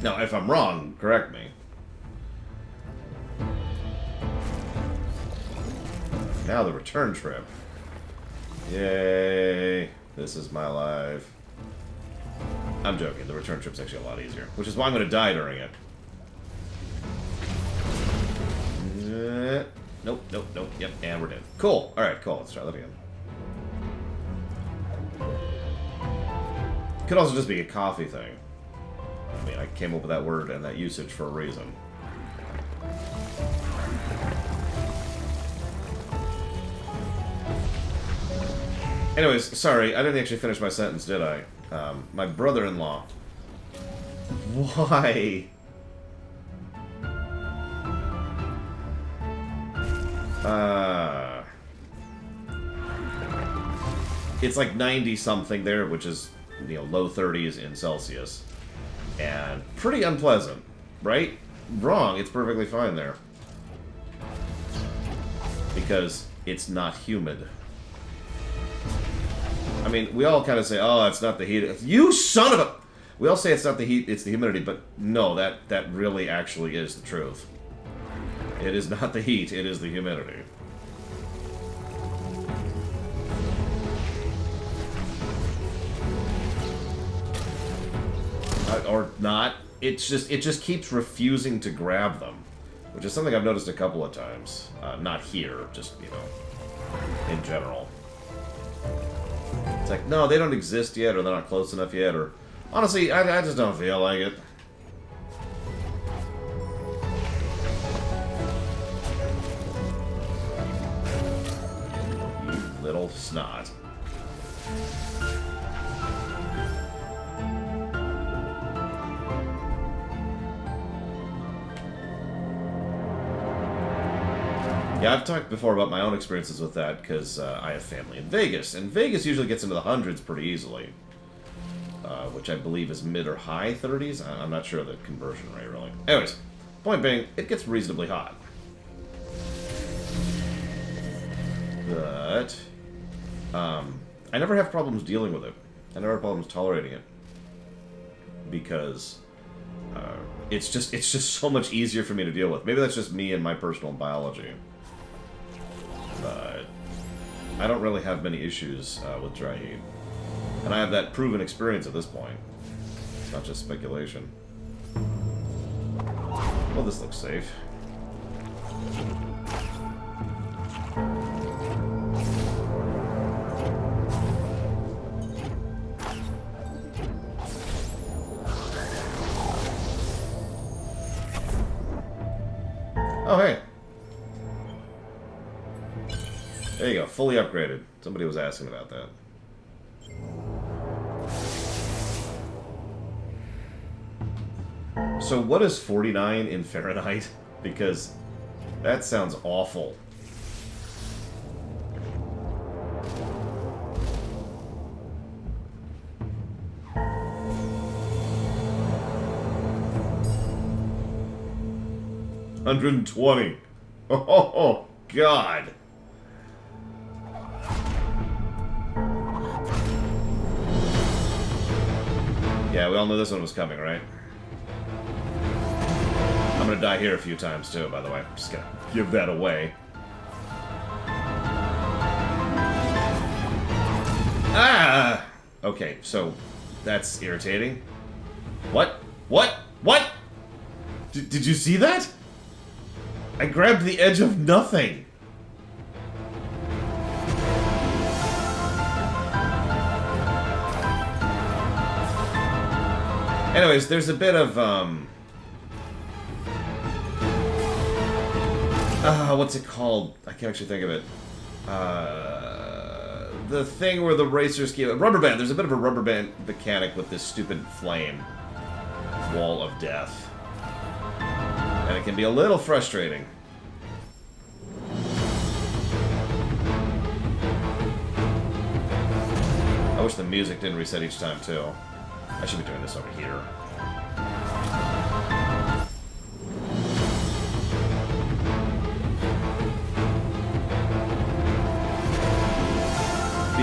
Now, if I'm wrong, correct me. Now the return trip. Yay. This is my life. I'm joking. The return trip's actually a lot easier. Which is why I'm going to die during it. Nope, nope, nope. Yep, and we're dead. Cool. Alright, cool. Let's try that again. Could also just be a coffee thing. I mean, I came up with that word and that usage for a reason. Anyways, sorry, I didn't actually finish my sentence, did I? My brother-in-law. Why? It's like 90-something there, which is, you know, low 30s in Celsius. And pretty unpleasant, right? Wrong, it's perfectly fine there. Because it's not humid. I mean, we all kind of say, oh, it's not the heat. You son of a... We all say it's not the heat, it's the humidity, but no, that really actually is the truth. It is not the heat, it is the humidity. Or not. It just keeps refusing to grab them. Which is something I've noticed a couple of times. Not here, just, you know, in general. It's like, no, they don't exist yet, or they're not close enough yet, or... Honestly, I just don't feel like it. You little snot. Yeah, I've talked before about my own experiences with that, because I have family in Vegas, and Vegas usually gets into the hundreds pretty easily. Which I believe is mid or high 30s. I'm not sure of the conversion rate, really. Anyways, point being, it gets reasonably hot. But I never have problems dealing with it. I never have problems tolerating it. Because it's just so much easier for me to deal with. Maybe that's just me and my personal biology. But I don't really have many issues with dry heat. And I have that proven experience at this point. It's not just speculation. Well, this looks safe. Oh, hey. There you go, fully upgraded. Somebody was asking about that. So what is 49 in Fahrenheit? Because that sounds awful. $120. Oh, God. Yeah, we all knew this one was coming, right? I'm gonna die here a few times, too, by the way. I'm just gonna give that away. Ah! Okay, so that's irritating. What? What? What? Did you see that? I grabbed the edge of nothing. Anyways, there's a bit of, what's it called? I can't actually think of it. The thing where the racers keep... Rubber band. There's a bit of a rubber band mechanic with this stupid flame. Wall of death. And it can be a little frustrating. I wish the music didn't reset each time, too. I should be doing this over here.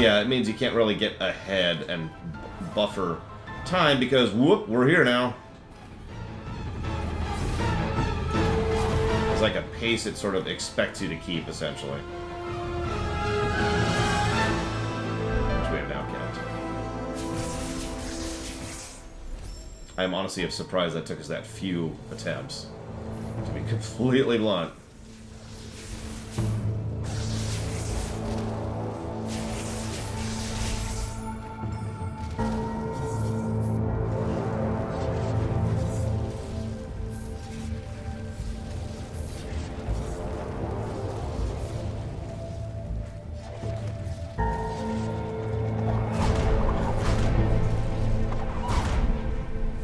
Yeah, it means you can't really get ahead and buffer time because, whoop, we're here now. It's like a pace it sort of expects you to keep, essentially. Which we have now kept. I am honestly surprised that took us that few attempts. To be completely blunt.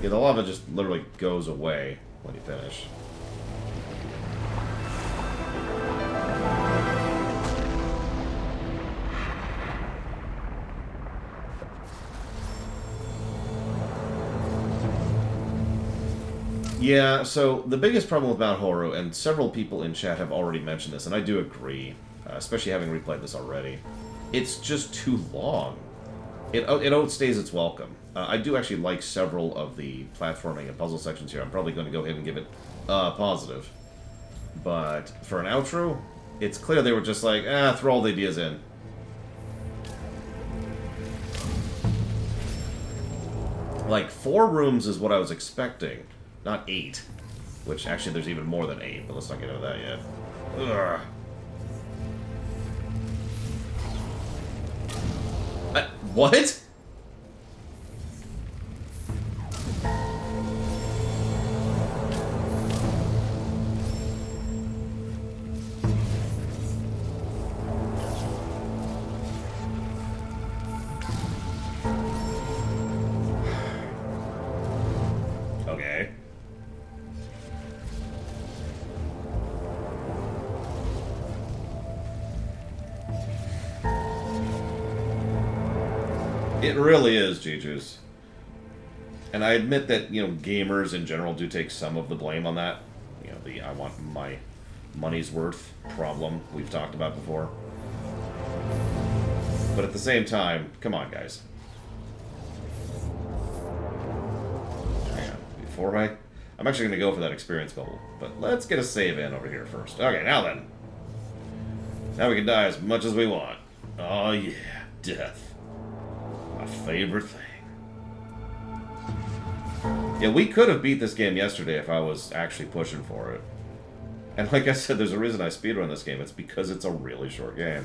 Yeah, the lava just literally goes away when you finish. Yeah, so the biggest problem with Mount Horu, and several people in chat have already mentioned this, and I do agree, especially having replayed this already, it's just too long. It outstays its welcome. I do actually like several of the platforming and puzzle sections here. I'm probably going to go ahead and give it positive. But for an outro, it's clear they were just like, throw all the ideas in. Like, 4 rooms is what I was expecting, not 8. Which, actually, there's even more than 8, but let's not get into that yet. Ugh. What? Okay. It really is, Juju's. And I admit that, you know, gamers in general do take some of the blame on that. You know, the I want my money's worth problem we've talked about before. But at the same time, come on, guys. Hang on. Before I'm actually going to go for that experience bubble. But let's get a save in over here first. Okay, now then. Now we can die as much as we want. Oh, yeah. Death. My favorite thing. Yeah, we could have beat this game yesterday if I was actually pushing for it. And like I said, there's a reason I speedrun this game. It's because it's a really short game.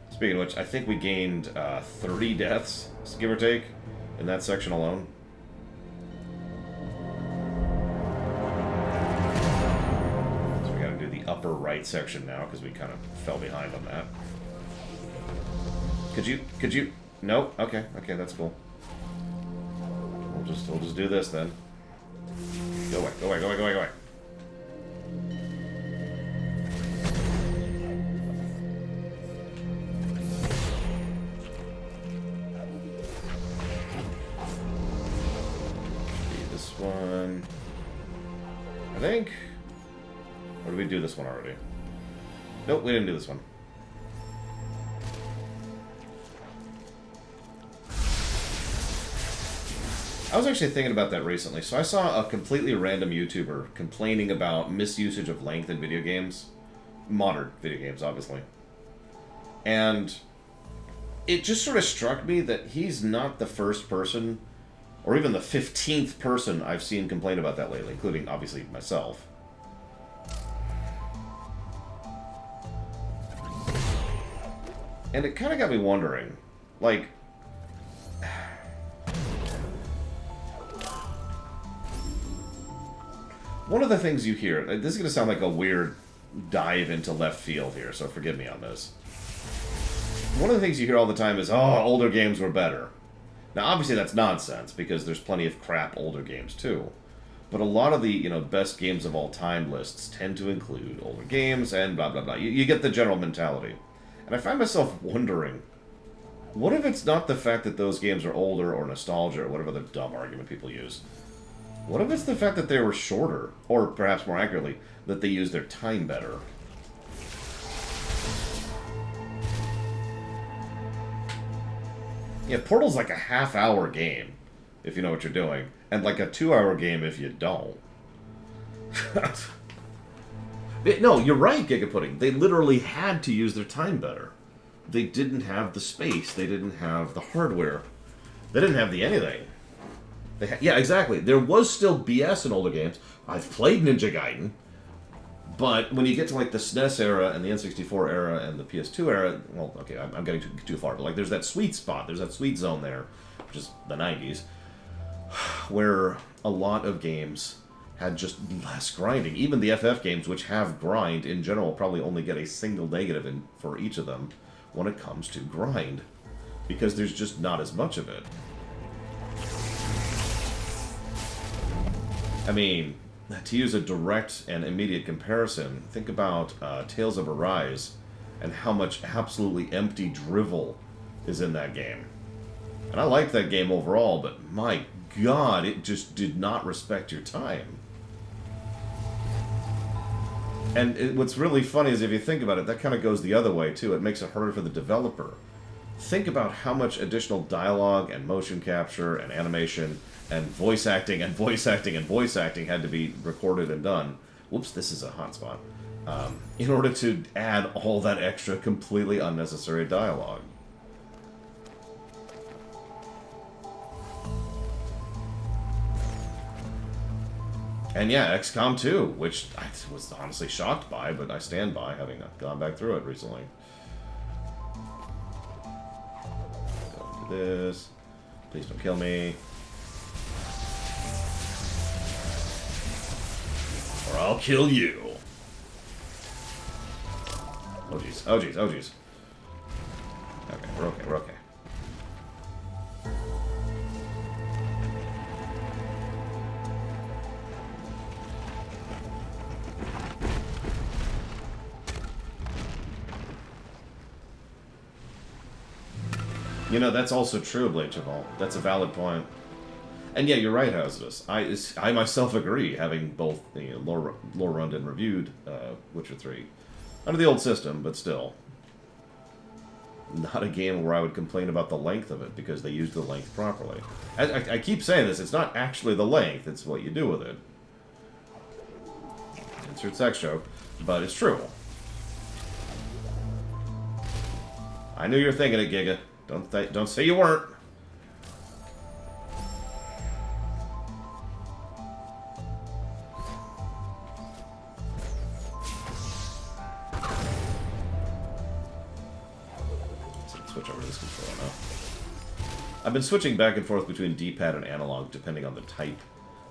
Speaking of which, I think we gained 30 deaths, give or take, in that section alone. So we gotta do the upper right section now, because we kind of fell behind on that. Could you? Nope. Okay, that's cool. We'll just do this then. Go away, go away, go away, go away, go away. This one, I think. Or did we do this one already? Nope, we didn't do this one. I was actually thinking about that recently. So I saw a completely random YouTuber complaining about misusage of length in video games. Modern video games, obviously. And it just sort of struck me that he's not the first person, or even the 15th person I've seen complain about that lately, including, obviously, myself. And it kind of got me wondering, like, one of the things you hear, this is going to sound like a weird dive into left field here, so forgive me on this. One of the things you hear all the time is, oh, older games were better. Now, obviously that's nonsense, because there's plenty of crap older games, too. But a lot of the, you know, best games of all time lists tend to include older games and blah, blah, blah. You get the general mentality. And I find myself wondering, what if it's not the fact that those games are older or nostalgia or whatever the dumb argument people use? What if it's the fact that they were shorter, or perhaps more accurately, that they used their time better? Yeah, Portal's like a half-hour game, if you know what you're doing, and like a 2-hour game if you don't. No, you're right, Gigapudding. They literally had to use their time better. They didn't have the space. They didn't have the hardware. They didn't have the anything. Yeah, exactly. There was still BS in older games. I've played Ninja Gaiden, but when you get to like the SNES era and the N64 era and the PS2 era, well, okay, I'm getting too far, but like there's that sweet spot, there's that sweet zone there, which is the 90s, where a lot of games had just less grinding. Even the FF games, which have grind in general, probably only get a single negative for each of them when it comes to grind, because there's just not as much of it. I mean, to use a direct and immediate comparison, think about Tales of Arise and how much absolutely empty drivel is in that game. And I liked that game overall, but my god, it just did not respect your time. And what's really funny is if you think about it, that kind of goes the other way, too. It makes it harder for the developer. Think about how much additional dialogue and motion capture and animation and voice acting and voice acting and voice acting had to be recorded and done. Whoops, this is a hotspot. In order to add all that extra, completely unnecessary dialogue. And yeah, XCOM 2, which I was honestly shocked by, but I stand by, having gone back through it recently. Go into this. Please don't kill me. Or I'll kill you. Oh jeez, oh jeez, oh jeez. Okay, we're okay, we're okay. You know, that's also true, Blade Cheval. That's a valid point. And yeah, you're right, Hazardous. I myself agree, having both lore run and reviewed Witcher 3. Under the old system, but still. Not a game where I would complain about the length of it, because they used the length properly. I keep saying this, it's not actually the length, it's what you do with it. Insert sex joke, but it's true. I knew you were thinking it, Giga. Don't say you weren't. Switch over to this controller now. I've been switching back and forth between D-pad and analog depending on the type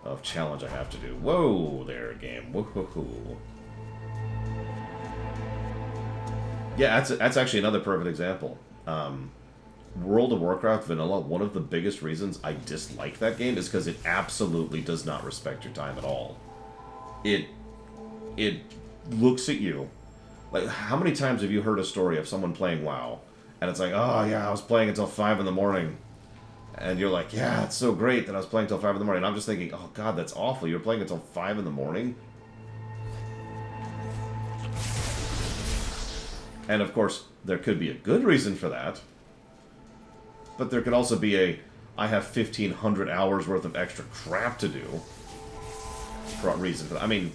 of challenge I have to do. Whoa there, game. Whoa. Yeah, that's actually another perfect example. World of Warcraft Vanilla, one of the biggest reasons I dislike that game is because it absolutely does not respect your time at all. It looks at you. Like, how many times have you heard a story of someone playing WoW, and it's like, oh yeah, I was playing until 5 in the morning. And you're like, yeah, it's so great that I was playing until 5 in the morning. And I'm just thinking, oh god, that's awful. You're playing until 5 in the morning? And of course, there could be a good reason for that. But there could also be I have 1,500 hours worth of extra crap to do reason for that. I mean,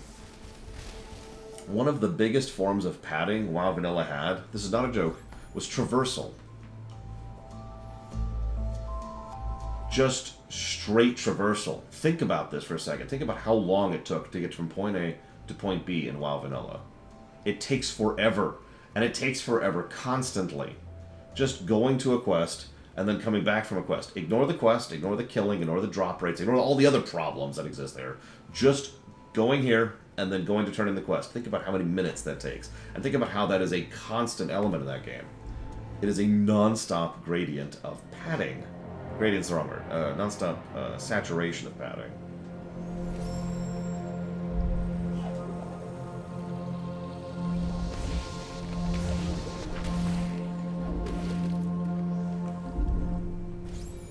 one of the biggest forms of padding WoW Vanilla had, this is not a joke, was traversal. Just straight traversal. Think about this for a second. Think about how long it took to get from point A to point B in WoW Vanilla. It takes forever. And it takes forever constantly. Just going to a quest and then coming back from a quest. Ignore the quest, ignore the killing, ignore the drop rates, ignore all the other problems that exist there. Just going here and then going to turn in the quest. Think about how many minutes that takes. And think about how that is a constant element in that game. It is a non-stop gradient of padding. Gradient's the wrong word. Non-stop saturation of padding.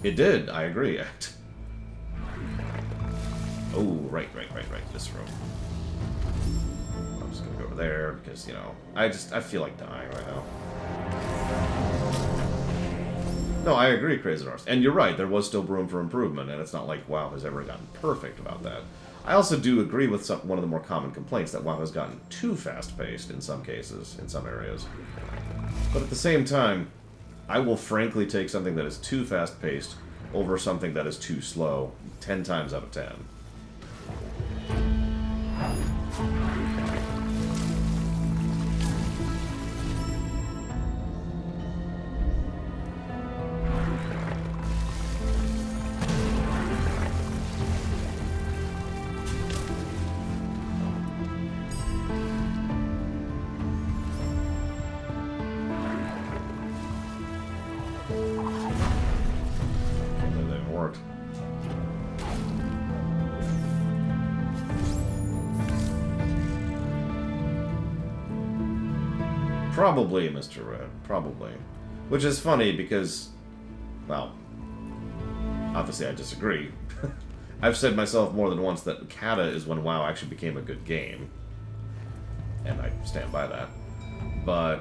It did, I agree. Oh, right. This room. I'm just gonna go over there because, you know, I feel like dying right now. No, I agree, Crazy Horse. And you're right, there was still room for improvement, and it's not like WoW has ever gotten perfect about that. I also do agree with one of the more common complaints that WoW has gotten too fast-paced in some cases, in some areas. But at the same time, I will frankly take something that is too fast-paced over something that is too slow 10 times out of 10. Probably, Mr. Red. Probably. Which is funny because, well, obviously I disagree. I've said myself more than once that Kata is when WoW actually became a good game. And I stand by that. But,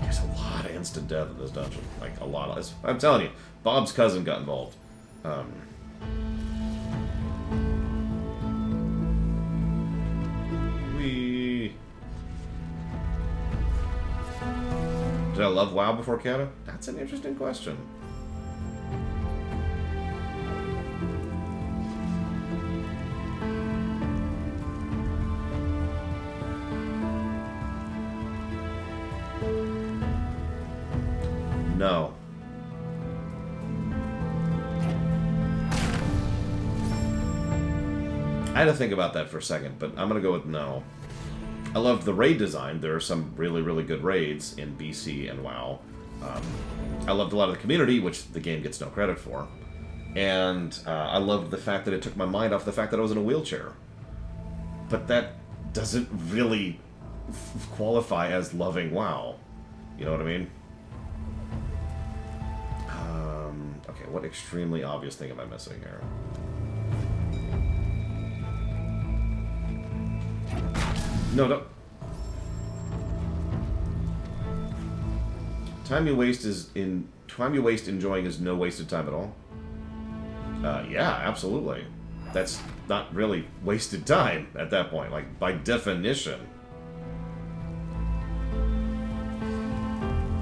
there's a lot of instant death in this dungeon. Like, a lot of... I'm telling you, Bob's cousin got involved. Did I love WoW before Kata? That's an interesting question. No. I had to think about that for a second, but I'm going to go with no. I loved the raid design. There are some really, really good raids in BC and WoW. I loved a lot of the community, which the game gets no credit for. And I loved the fact that it took my mind off the fact that I was in a wheelchair. But that doesn't really qualify as loving WoW. You know what I mean? Okay, what extremely obvious thing am I missing here? No, no. Time you waste enjoying is no wasted time at all. Yeah, absolutely. That's not really wasted time at that point, like, by definition.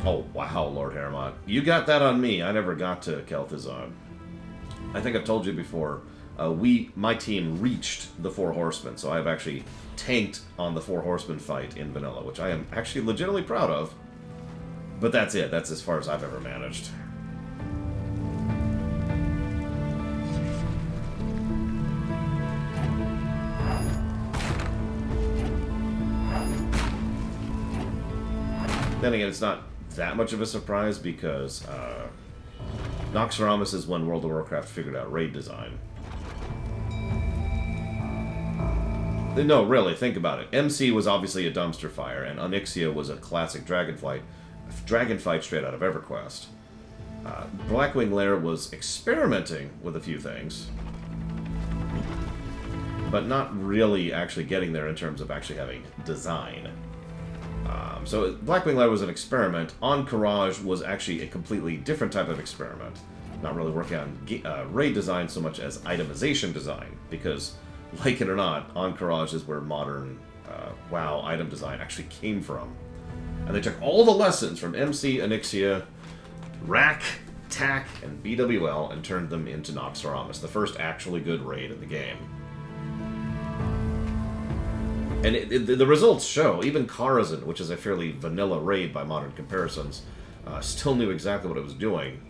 Oh, wow, Lord Haremont. You got that on me. I never got to Kel'Thuzad. I think I've told you before, my team reached the Four Horsemen, so I've actually tanked on the Four Horsemen fight in vanilla, which I am actually legitimately proud of. But that's it. That's as far as I've ever managed. Then again, it's not that much of a surprise because Naxxramas is when World of Warcraft figured out raid design. No, really, think about it. MC was obviously a dumpster fire, and Onyxia was a classic dragonfight straight out of EverQuest. Blackwing Lair was experimenting with a few things, but not really actually getting there in terms of actually having design. So Blackwing Lair was an experiment. Ahn'Qiraj was actually a completely different type of experiment. Not really working on raid design so much as itemization design, because, like it or not, Ahn'Qiraj is where modern WoW item design actually came from. And they took all the lessons from MC, Onyxia, Rack, TAC, and BWL and turned them into Naxxramas, the first actually good raid in the game. And the results show. Even Karazhan, which is a fairly vanilla raid by modern comparisons, still knew exactly what it was doing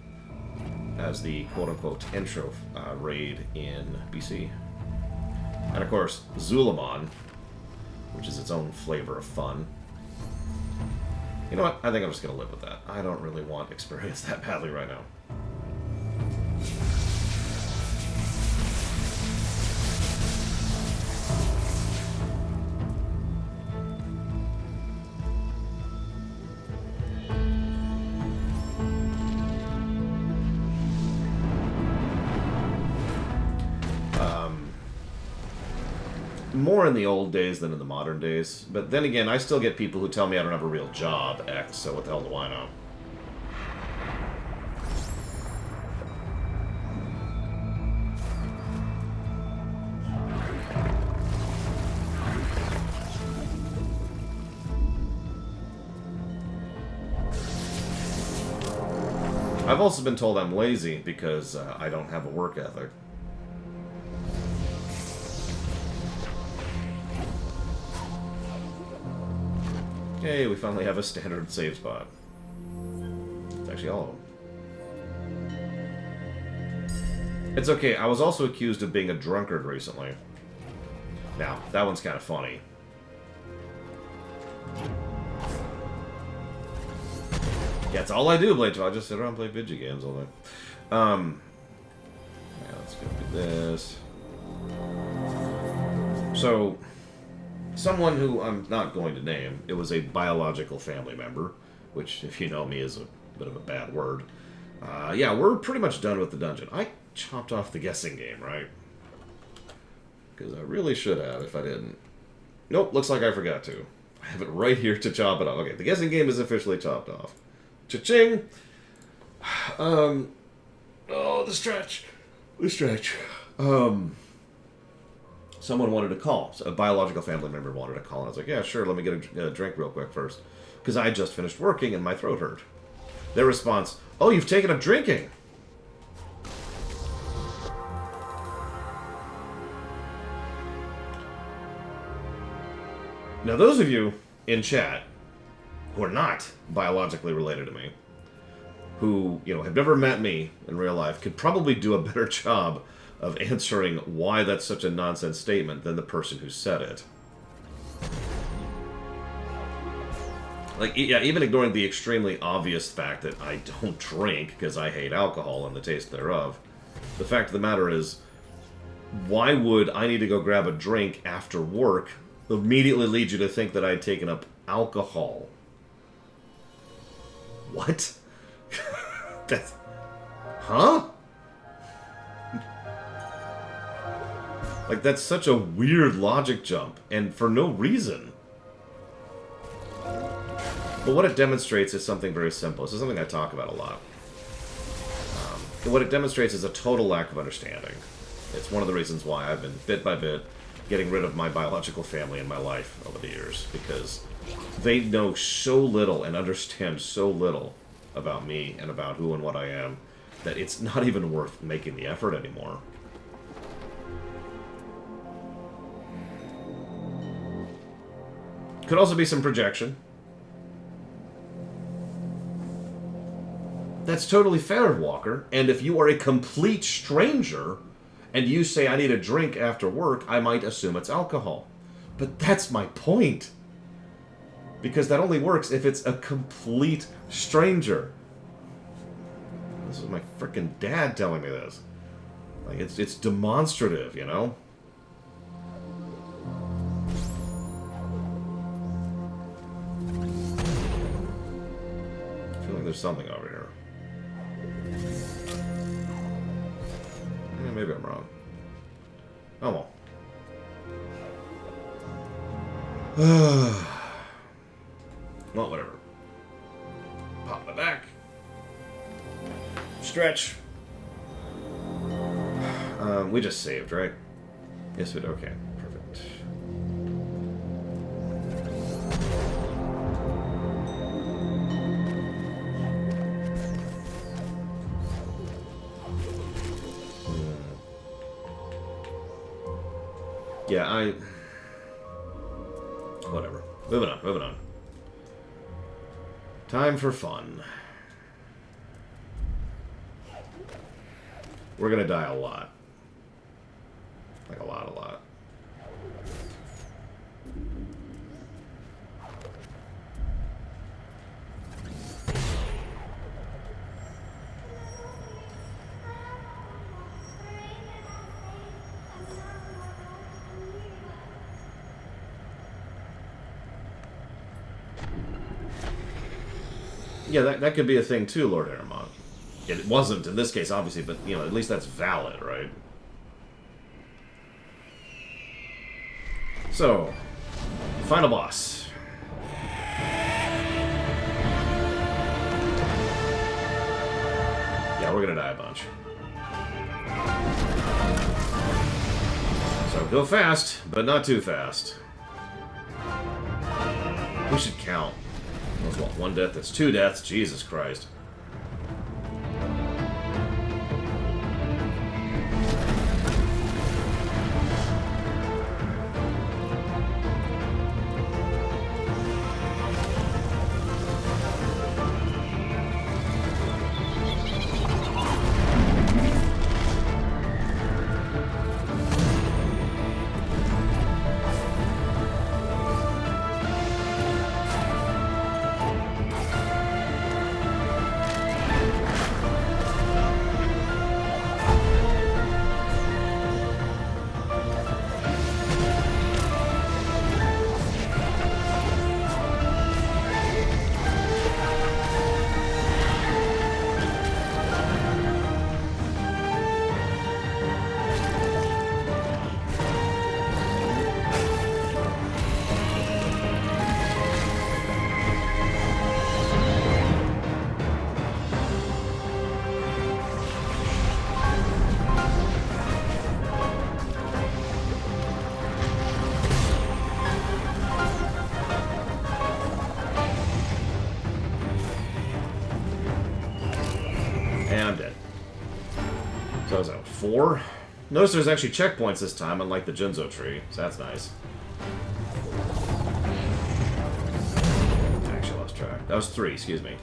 as the quote-unquote intro raid in BC. And of course, Zul'Aman, which is its own flavor of fun. You know what? I think I'm just going to live with that. I don't really want experience that badly right now. More in the old days than in the modern days. But then again, I still get people who tell me I don't have a real job, X, so what the hell do I know? I've also been told I'm lazy because I don't have a work ethic. Yay, we finally have a standard save spot. It's actually all of them. It's okay, I was also accused of being a drunkard recently. Now, that one's kind of funny. Yeah, that's all I do, Blade. I just sit around and play video games all day. Yeah, let's go do this. So, someone who I'm not going to name, it was a biological family member, which, if you know me, is a bit of a bad word. Yeah, we're pretty much done with the dungeon. I chopped off the guessing game, right? Because I really should have if I didn't. Nope, looks like I forgot to. I have it right here to chop it off. Okay, the guessing game is officially chopped off. Cha-ching! Oh, the stretch. The stretch. Someone wanted to call. So a biological family member wanted to call, and I was like, yeah, sure, let me get a drink real quick first. Because I had just finished working and my throat hurt. Their response, oh, you've taken up drinking! Now, those of you in chat who are not biologically related to me, who, you know, have never met me in real life, could probably do a better job of answering why that's such a nonsense statement than the person who said it. Like, yeah, even ignoring the extremely obvious fact that I don't drink because I hate alcohol and the taste thereof, the fact of the matter is, why would I need to go grab a drink after work immediately lead you to think that I'd taken up alcohol? What? That's... Huh? Like, that's such a weird logic jump, and for no reason. But what it demonstrates is something very simple. This is something I talk about a lot. What it demonstrates is a total lack of understanding. It's one of the reasons why I've been, bit by bit, getting rid of my biological family in my life over the years, because they know so little and understand so little about me and about who and what I am that it's not even worth making the effort anymore. Could also be some projection. That's totally fair, Walker. And if you are a complete stranger and you say, I need a drink after work, I might assume it's alcohol. But that's my point. Because that only works if it's a complete stranger. This is my frickin' dad telling me this. Like, it's demonstrative, you know? I feel like there's something over here. Maybe I'm wrong. Oh well. Well, whatever. Pop my back. Stretch. We just saved, right? Yes, we did. Okay, perfect. Yeah, whatever. Moving on, moving on. Time for fun. We're gonna die a lot. Like a lot, a lot. Yeah, that could be a thing too, Lord Aramont. It wasn't in this case, obviously, but, you know, at least that's valid, right? So, final boss. Yeah, we're gonna die a bunch. So, go fast, but not too fast. We should count. That's what, one death? That's two deaths? Jesus Christ. So is that 4? Notice there's actually checkpoints this time, unlike the Jinzo tree, so that's nice. Actually lost track. That was 3, excuse me.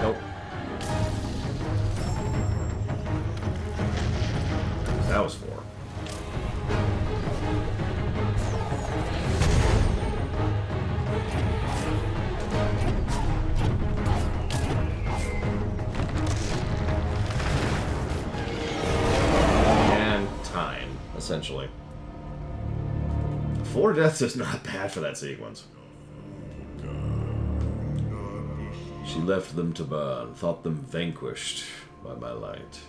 Nope. That was 4. Essentially. 4 deaths is not bad for that sequence. She left them to burn, thought them vanquished by my light.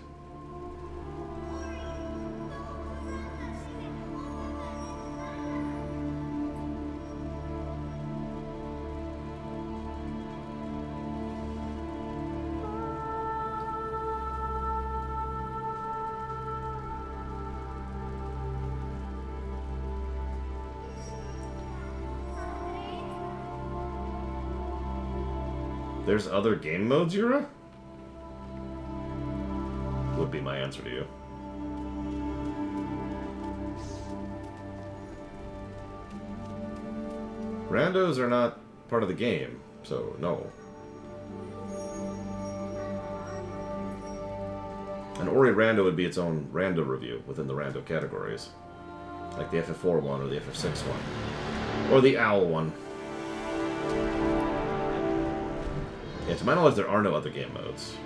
There's other game modes, Yura? Would be my answer to you. Randos are not part of the game, so no. An Ori Rando would be its own Rando review within the Rando categories. Like the FF4 one or the FF6 one. Or the OWL one. Yeah, to my knowledge, there are no other game modes.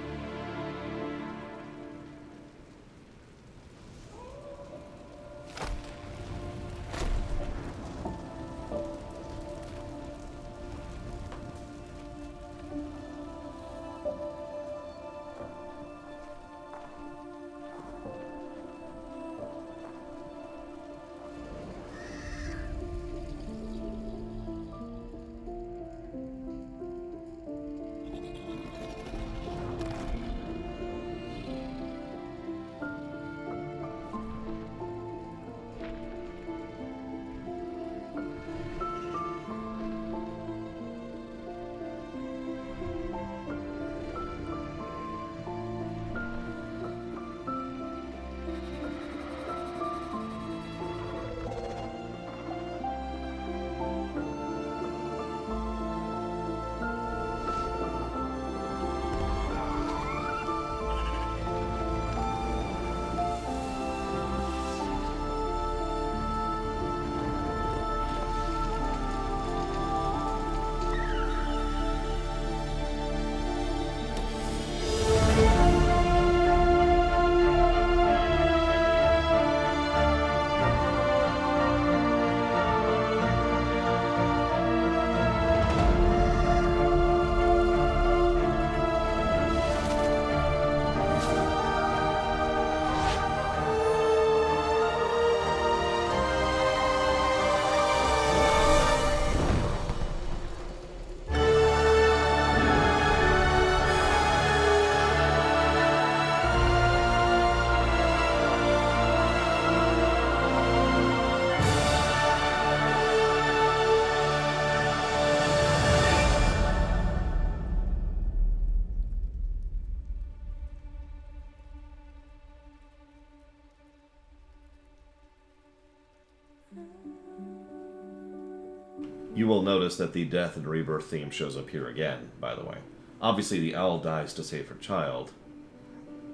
You will notice that the death and rebirth theme shows up here again, by the way. Obviously, the owl dies to save her child.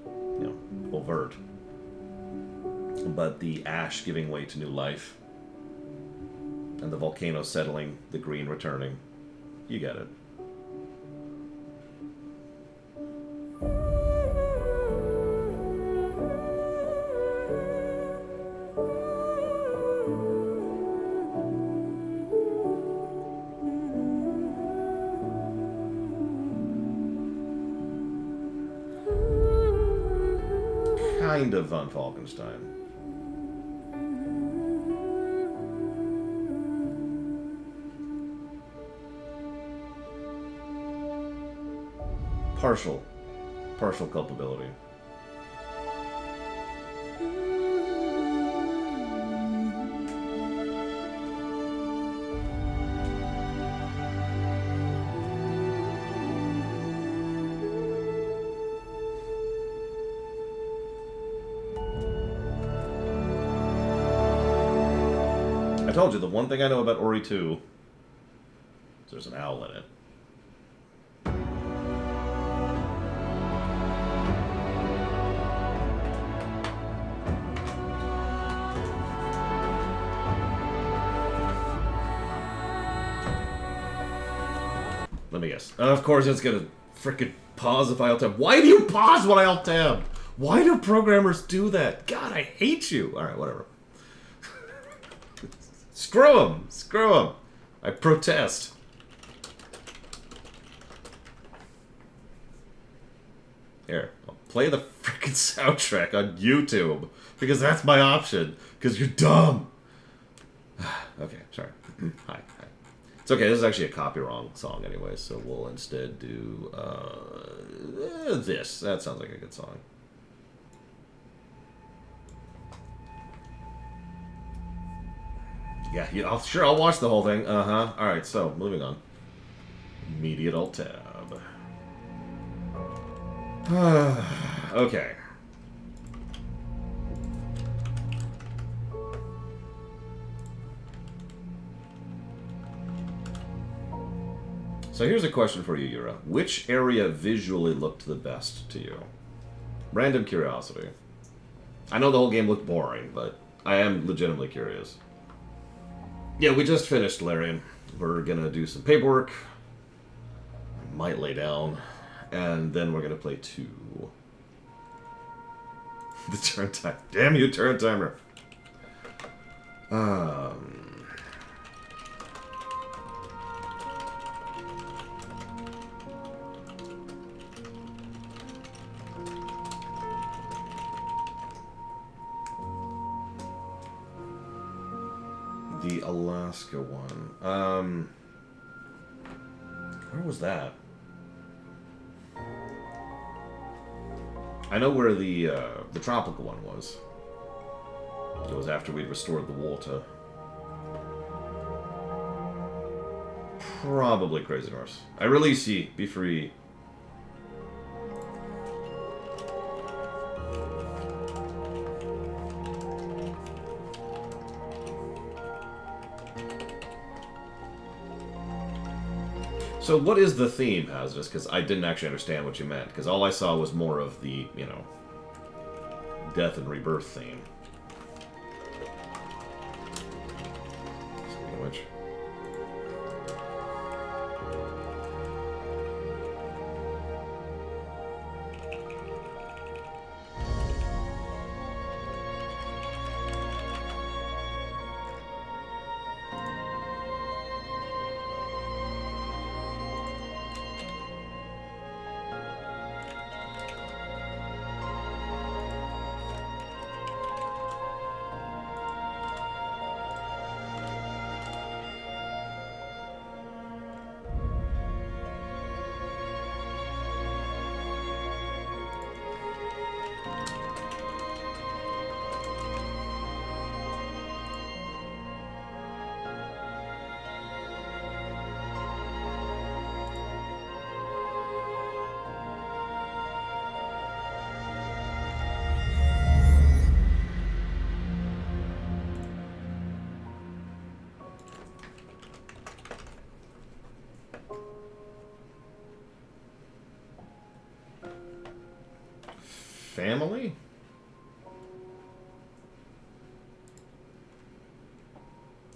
You know, overt. But the ash giving way to new life, and the volcano settling, the green returning. You get it. Kind of von Falkenstein. Partial culpability. I told you, the one thing I know about Ori 2 is there's an owl in it. Let me guess. Of course it's gonna frickin' pause if I alt-tab. Why do you pause when I alt-tab? Why do programmers do that? God, I hate you. Alright, whatever. Screw him! Screw him! I protest. Here, I'll play the freaking soundtrack on YouTube. Because that's my option. Because you're dumb. Okay, sorry. Hi. It's okay, this is actually a copy-wrong song anyway, so we'll instead do this. That sounds like a good song. Yeah, I'll watch the whole thing. Uh-huh. Alright, so, moving on. Immediate alt-tab. Okay. So here's a question for you, Yura. Which area visually looked the best to you? Random curiosity. I know the whole game looked boring, but I am legitimately curious. Yeah, we just finished, Larian. We're gonna do some paperwork. I might lay down. And then we're gonna play 2. The turn time. Damn you, turn timer. The Alaska one. Where was that? I know where the tropical one was. It was after we'd restored the water. Probably Crazy North. I release ye. Be free. So what is the theme, Hazardous? Because I didn't actually understand what you meant. Because all I saw was more of the, you know, death and rebirth theme. Speaking of which. Family?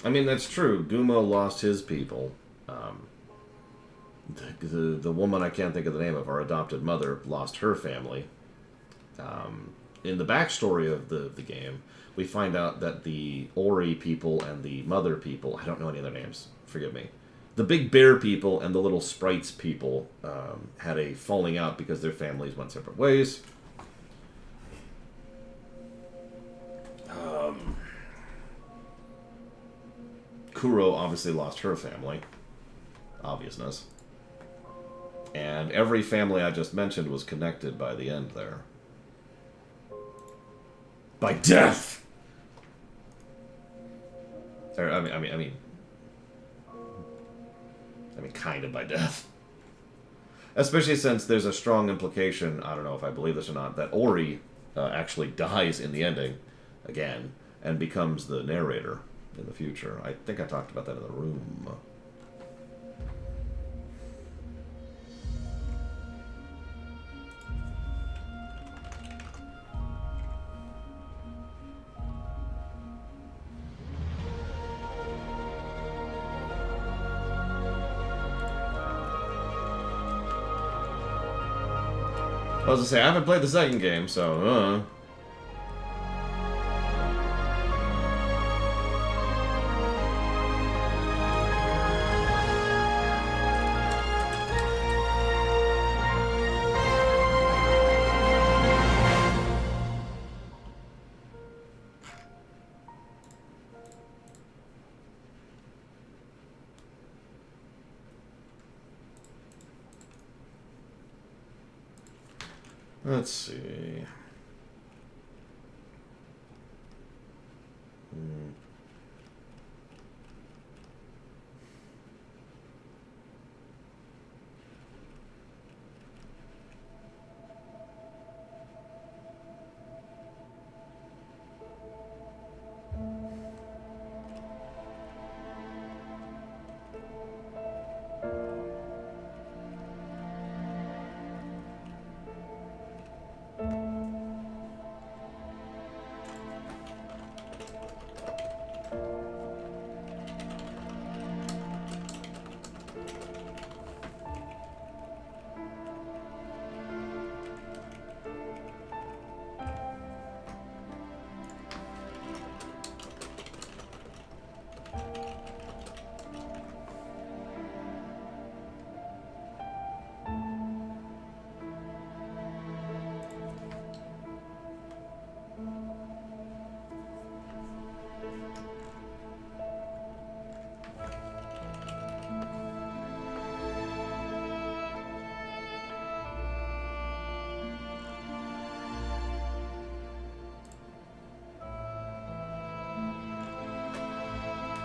I mean, that's true. Gumo lost his people. The woman I can't think of the name of, our adopted mother, lost her family. In the backstory of the game, we find out that the Ori people and the mother people, I don't know any other names, forgive me. The big bear people and the little sprites people had a falling out because their families went separate ways. Kuro obviously lost her family. Obviousness. And every family I just mentioned was connected by the end there. By death! Or, I mean, kind of by death. Especially since there's a strong implication, I don't know if I believe this or not, that Ori actually dies in the ending, again, and becomes the narrator in the future. I think I talked about that in the room. I was gonna say, I haven't played the second game, so, Let's see. Hmm.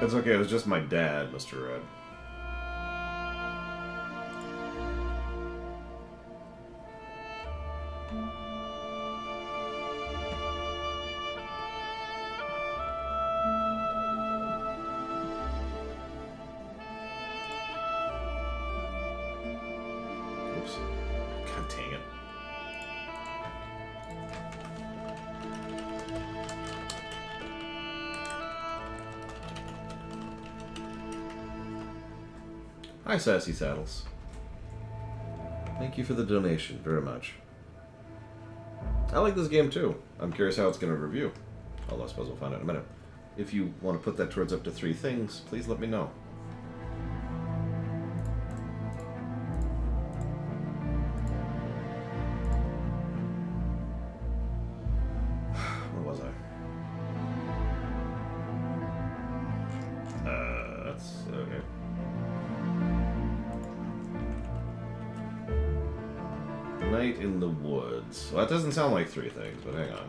It's okay, it was just my dad, Mr. Red. Oops. God dang it. Hi, Sassy Saddles. Thank you for the donation very much. I like this game too. I'm curious how it's going to review. Although I suppose we'll find out in a minute. If you want to put that towards up to 3 things, please let me know. Where was I? That's okay. Night in the woods. Well, that doesn't sound like 3 things, but hang on.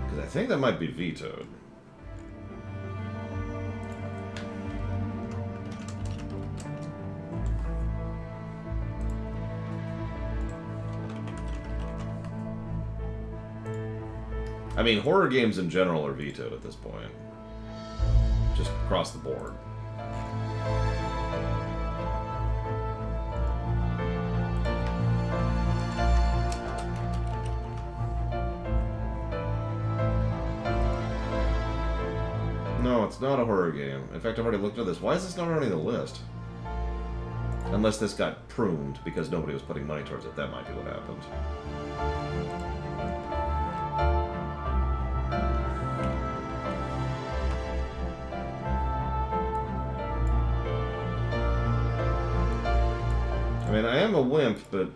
Because I think that might be vetoed. I mean, horror games in general are vetoed at this point. Just across the board. No, it's not a horror game. In fact, I've already looked at this. Why is this not already on the list? Unless this got pruned because nobody was putting money towards it. That might be what happened. I mean, I am a wimp, but...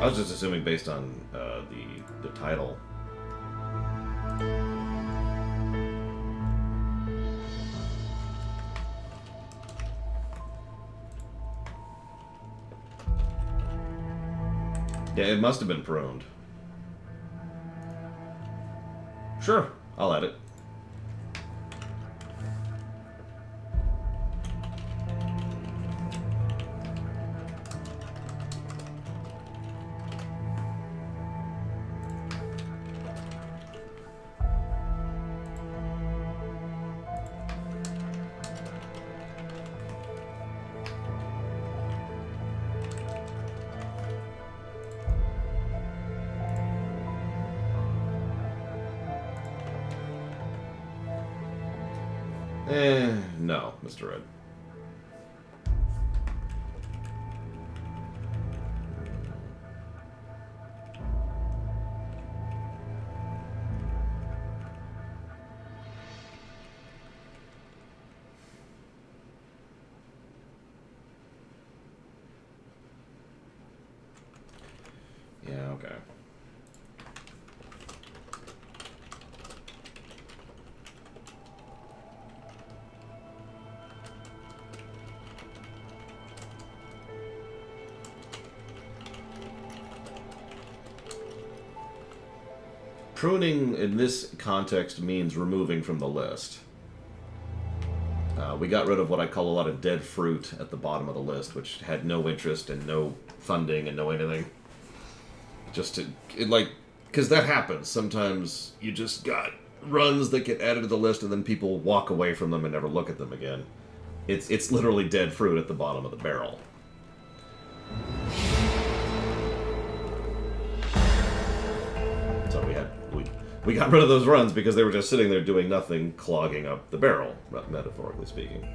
I was just assuming based on the title. Yeah, it must have been pruned. Sure, I'll add it. No, Mr. Red. Yeah, okay. pruning in this context means removing from the list. We got rid of what I call a lot of dead fruit at the bottom of the list, which had no interest and no funding and no anything. Just to, because that happens. Sometimes you just got runs that get added to the list and then people walk away from them and never look at them again. It's literally dead fruit at the bottom of the barrel. So we got rid of those runs because they were just sitting there doing nothing, clogging up the barrel, metaphorically speaking.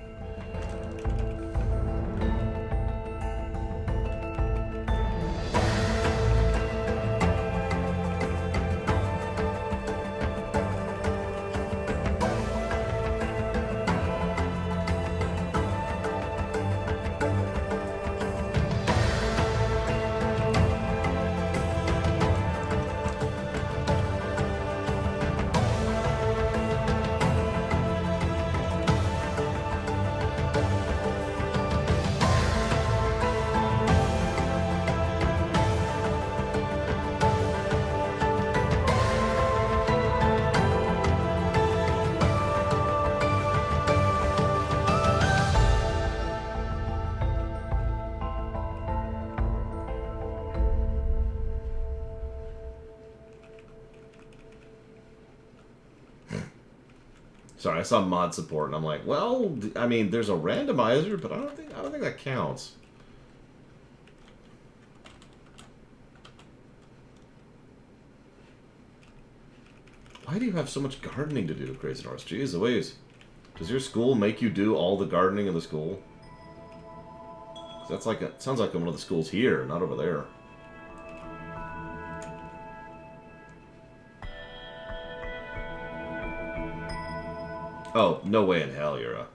Sorry, I saw mod support, and I'm like, well, I mean, there's a randomizer, but I don't think that counts. Why do you have so much gardening to do, Crazy Norse? Jeez Louise. Does your school make you do all the gardening in the school? That's like sounds like one of the schools here, not over there. Oh, no way in hell you're a...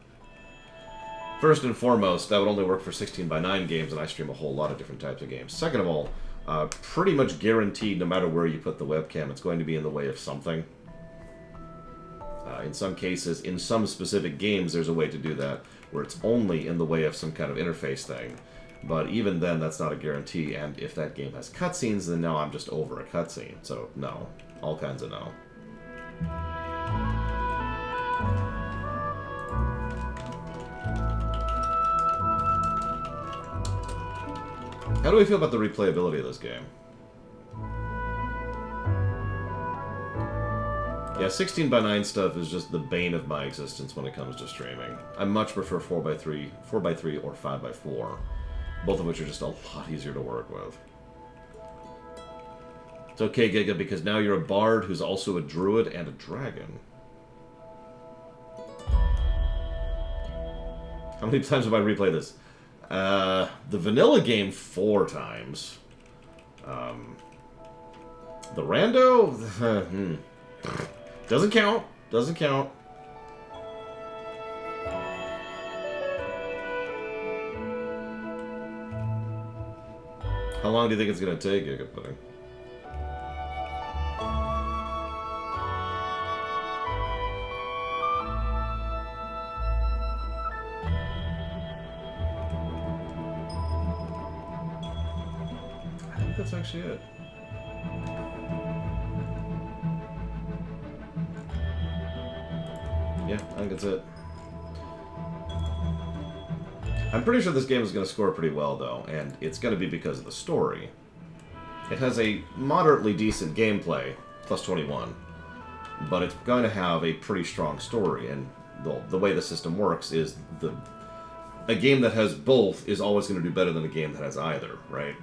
First and foremost, that would only work for 16:9 games, and I stream a whole lot of different types of games. Second of all, pretty much guaranteed, no matter where you put the webcam, it's going to be in the way of something. In some cases, in some specific games, there's a way to do that, where it's only in the way of some kind of interface thing. But even then, that's not a guarantee, and if that game has cutscenes, then now I'm just over a cutscene. So, no. All kinds of no. How do we feel about the replayability of this game? Yeah, 16:9 stuff is just the bane of my existence when it comes to streaming. I much prefer 4x3 or 5x4, both of which are just a lot easier to work with. It's okay, Giga, because now you're a bard who's also a druid and a dragon. How many times have I replayed this? The vanilla game 4 times. The rando? Doesn't count. Doesn't count. How long do you think it's going to take, Giga Pudding? I think that's actually it. Yeah, I think that's it. I'm pretty sure this game is going to score pretty well, though, and it's going to be because of the story. It has a moderately decent gameplay, plus 21, but it's going to have a pretty strong story, and the way the system works is a game that has both is always going to do better than a game that has either, right?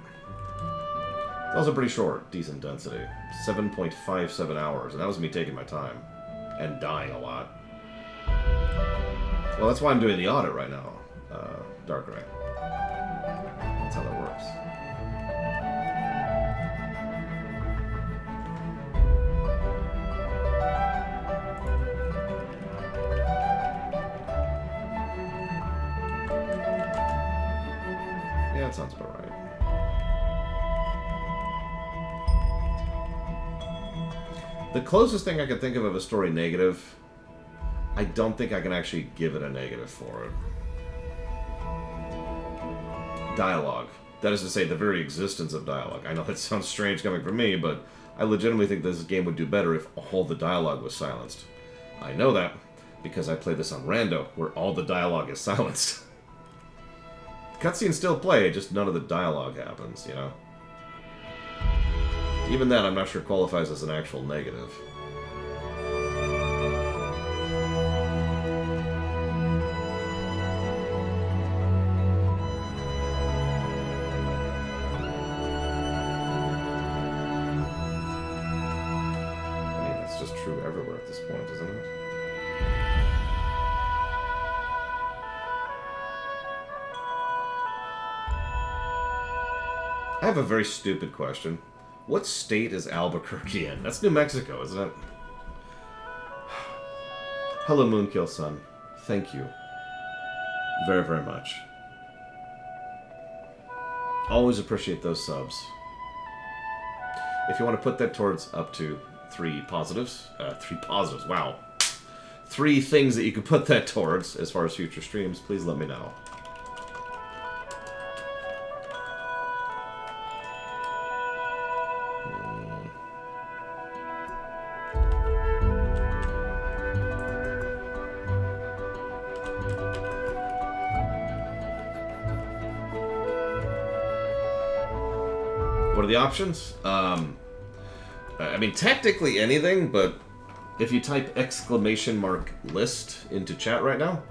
It's also pretty short, decent density. 7.57 hours, and that was me taking my time, and dying a lot. Well, that's why I'm doing the audit right now, Darkrai. That's how that works. Yeah, that sounds about right. The closest thing I could think of a story negative, I don't think I can actually give it a negative for it. Dialogue. That is to say, the very existence of dialogue. I know that sounds strange coming from me, but I legitimately think this game would do better if all the dialogue was silenced. I know that because I play this on Rando, where all the dialogue is silenced. Cutscenes still play, just none of the dialogue happens, you know? Even that, I'm not sure qualifies as an actual negative. True everywhere at this point, isn't it? I have a very stupid question. What state is Albuquerque in? That's New Mexico, isn't it? Hello, Moonkill Sun. Thank you. Very, very much. Always appreciate those subs. If you want to put that towards up to 3 positives. 3 positives, wow. 3 things that you could put that towards as far as future streams, please let me know. What are the options? I mean, technically anything, but if you type !list into chat right now,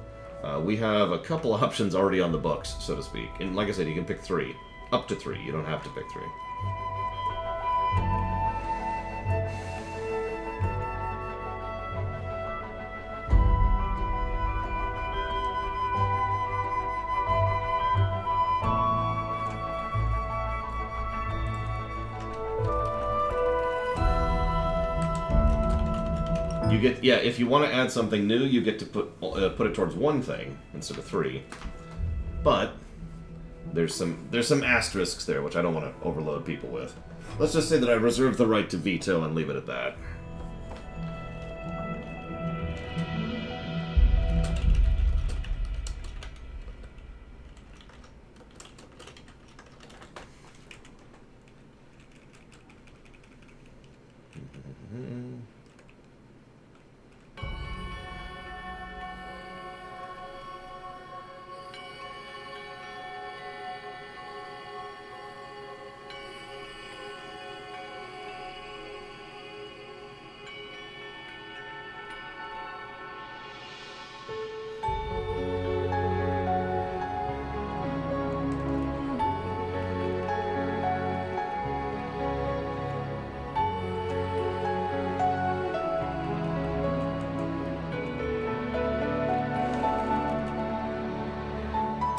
we have a couple options already on the books, so to speak. And like I said, you can pick 3. Up to 3. You don't have to pick 3. You get, yeah, if you want to add something new, you get to put it towards 1 thing instead of 3. But there's some asterisks there, which I don't want to overload people with. Let's just say that I reserve the right to veto and leave it at that.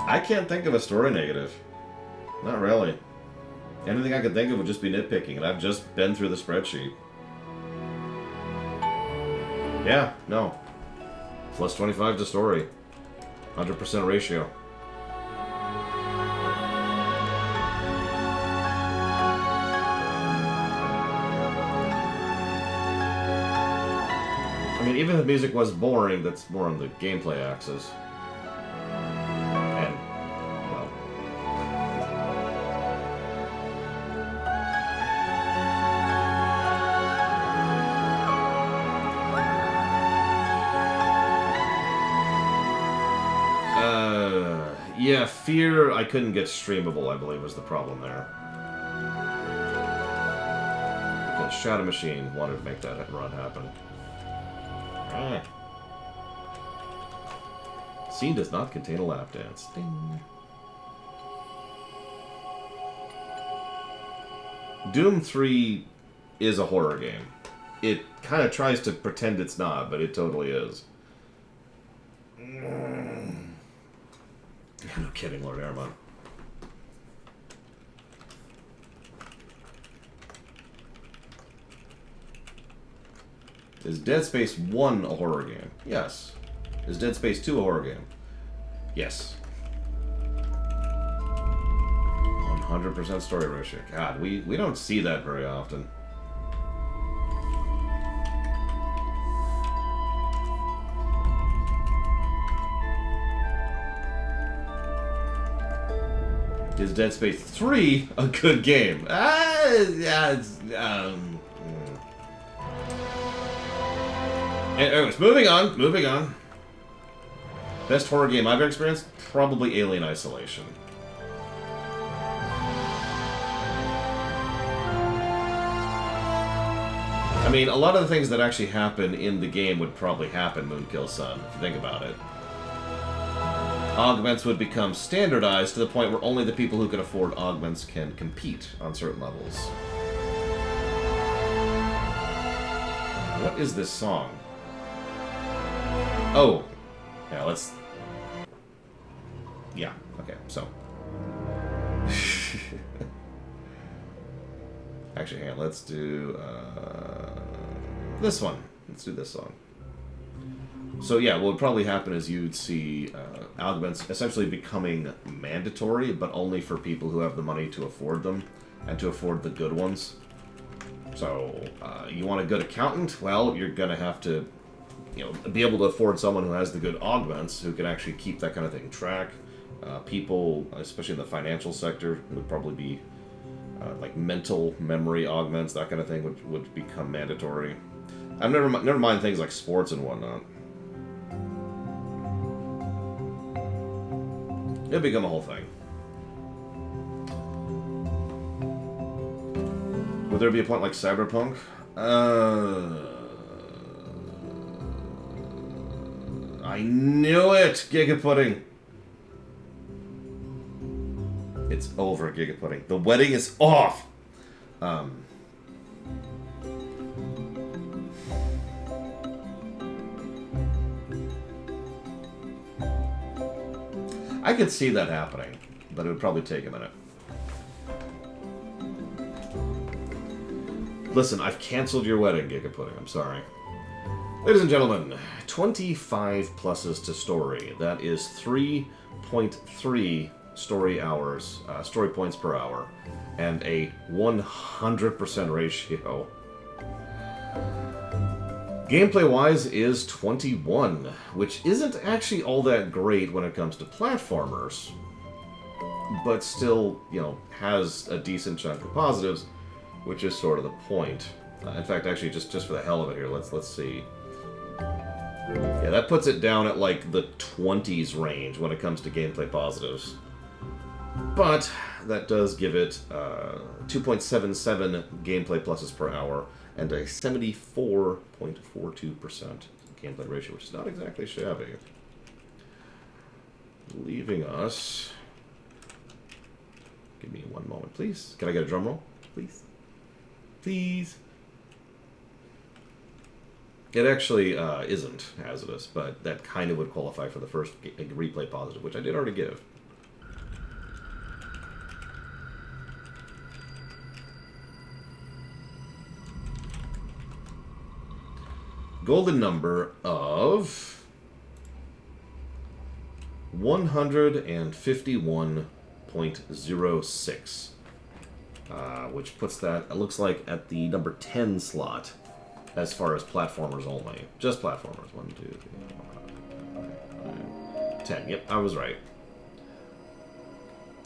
I can't think of a story negative. Not really. Anything I could think of would just be nitpicking, and I've just been through the spreadsheet. Yeah, no. Plus 25 to story. 100% ratio. I mean, even if the music was boring, that's more on the gameplay axis. Yeah, Fear, I couldn't get streamable, I believe, was the problem there. Because Shadow Machine wanted to make that run happen. Ah. Scene does not contain a lap dance. Ding. Doom 3 is a horror game. It kind of tries to pretend it's not, but it totally is. No kidding, Lord Aramon. Is Dead Space 1 a horror game? Yes. Is Dead Space 2 a horror game? Yes. 100% story ratio. God, we don't see that very often. Is Dead Space 3 a good game? Yeah, it's, Anyways, moving on, moving on. Best horror game I've ever experienced? Probably Alien Isolation. I mean, a lot of the things that actually happen in the game would probably happen Moonkill Sun, if you think about it. Augments would become standardized to the point where only the people who can afford augments can compete on certain levels. What is this song? Oh. Yeah, let's... Yeah, okay, so... Actually, hang on, let's do... this one. Let's do this song. So yeah, what would probably happen is you'd see augments essentially becoming mandatory, but only for people who have the money to afford them, and to afford the good ones. So, you want a good accountant? Well, you're gonna have to, be able to afford someone who has the good augments, who can actually keep that kind of thing track. People, especially in the financial sector, would probably be like mental memory augments, that kind of thing would become mandatory. I've never mind things like sports and whatnot. It'll become a whole thing. Would there be a point like Cyberpunk? I knew it! Giga Pudding! It's over, Giga Pudding. The wedding is off! I could see that happening, but it would probably take a minute. Listen, I've canceled your wedding, Giga Pudding. I'm sorry. Ladies and gentlemen, 25 pluses to story. That is 3.3 story hours, story points per hour, and a 100% ratio. Gameplay-wise is 21, which isn't actually all that great when it comes to platformers, but still, has a decent chunk of positives, which is sort of the point. In fact, actually, just for the hell of it here, let's see. Yeah, that puts it down at like the 20s range when it comes to gameplay positives. But that does give it 2.77 gameplay pluses per hour and a 74.42% gameplay ratio, which is not exactly shabby. Leaving us... Give me one moment, please. Can I get a drum roll? Please. Please. It actually isn't hazardous, but that kind of would qualify for the first replay positive, which I did already give. Golden number of 151.06, which puts that, it looks like, at the number 10 slot as far as platformers only. Just platformers. 1, 2, 3, 4, 5, 10. Yep, I was right.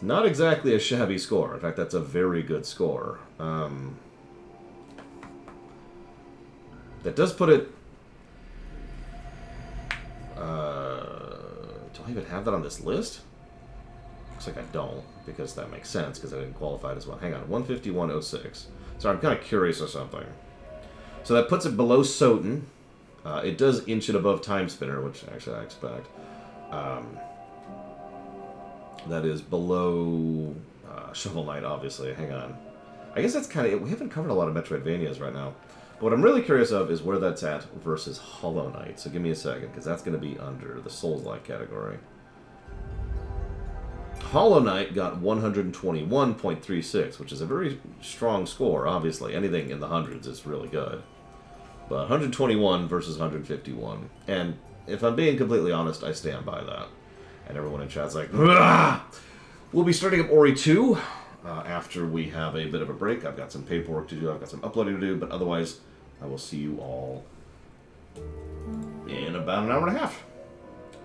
Not exactly a shabby score. In fact, that's a very good score. That does put it... do I even have that on this list? Looks like I don't, because that makes sense, because I didn't qualify it as well. Hang on, 151.06. Sorry, I'm kind of curious or something. So that puts it below Soten. It does inch it above Time Spinner, which actually I expect. That is below Shovel Knight, obviously. Hang on. I guess that's kind of it. We haven't covered a lot of Metroidvanias right now. But what I'm really curious of is where that's at versus Hollow Knight. So give me a second, because that's going to be under the Souls-like category. Hollow Knight got 121.36, which is a very strong score, obviously. Anything in the hundreds is really good. But 121 versus 151. And if I'm being completely honest, I stand by that. And everyone in chat's like, "Rah!" We'll be starting up Ori 2 after we have a bit of a break. I've got some paperwork to do, I've got some uploading to do, but otherwise, I will see you all in about an hour and a half.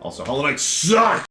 Also, Hollow Knight sucks!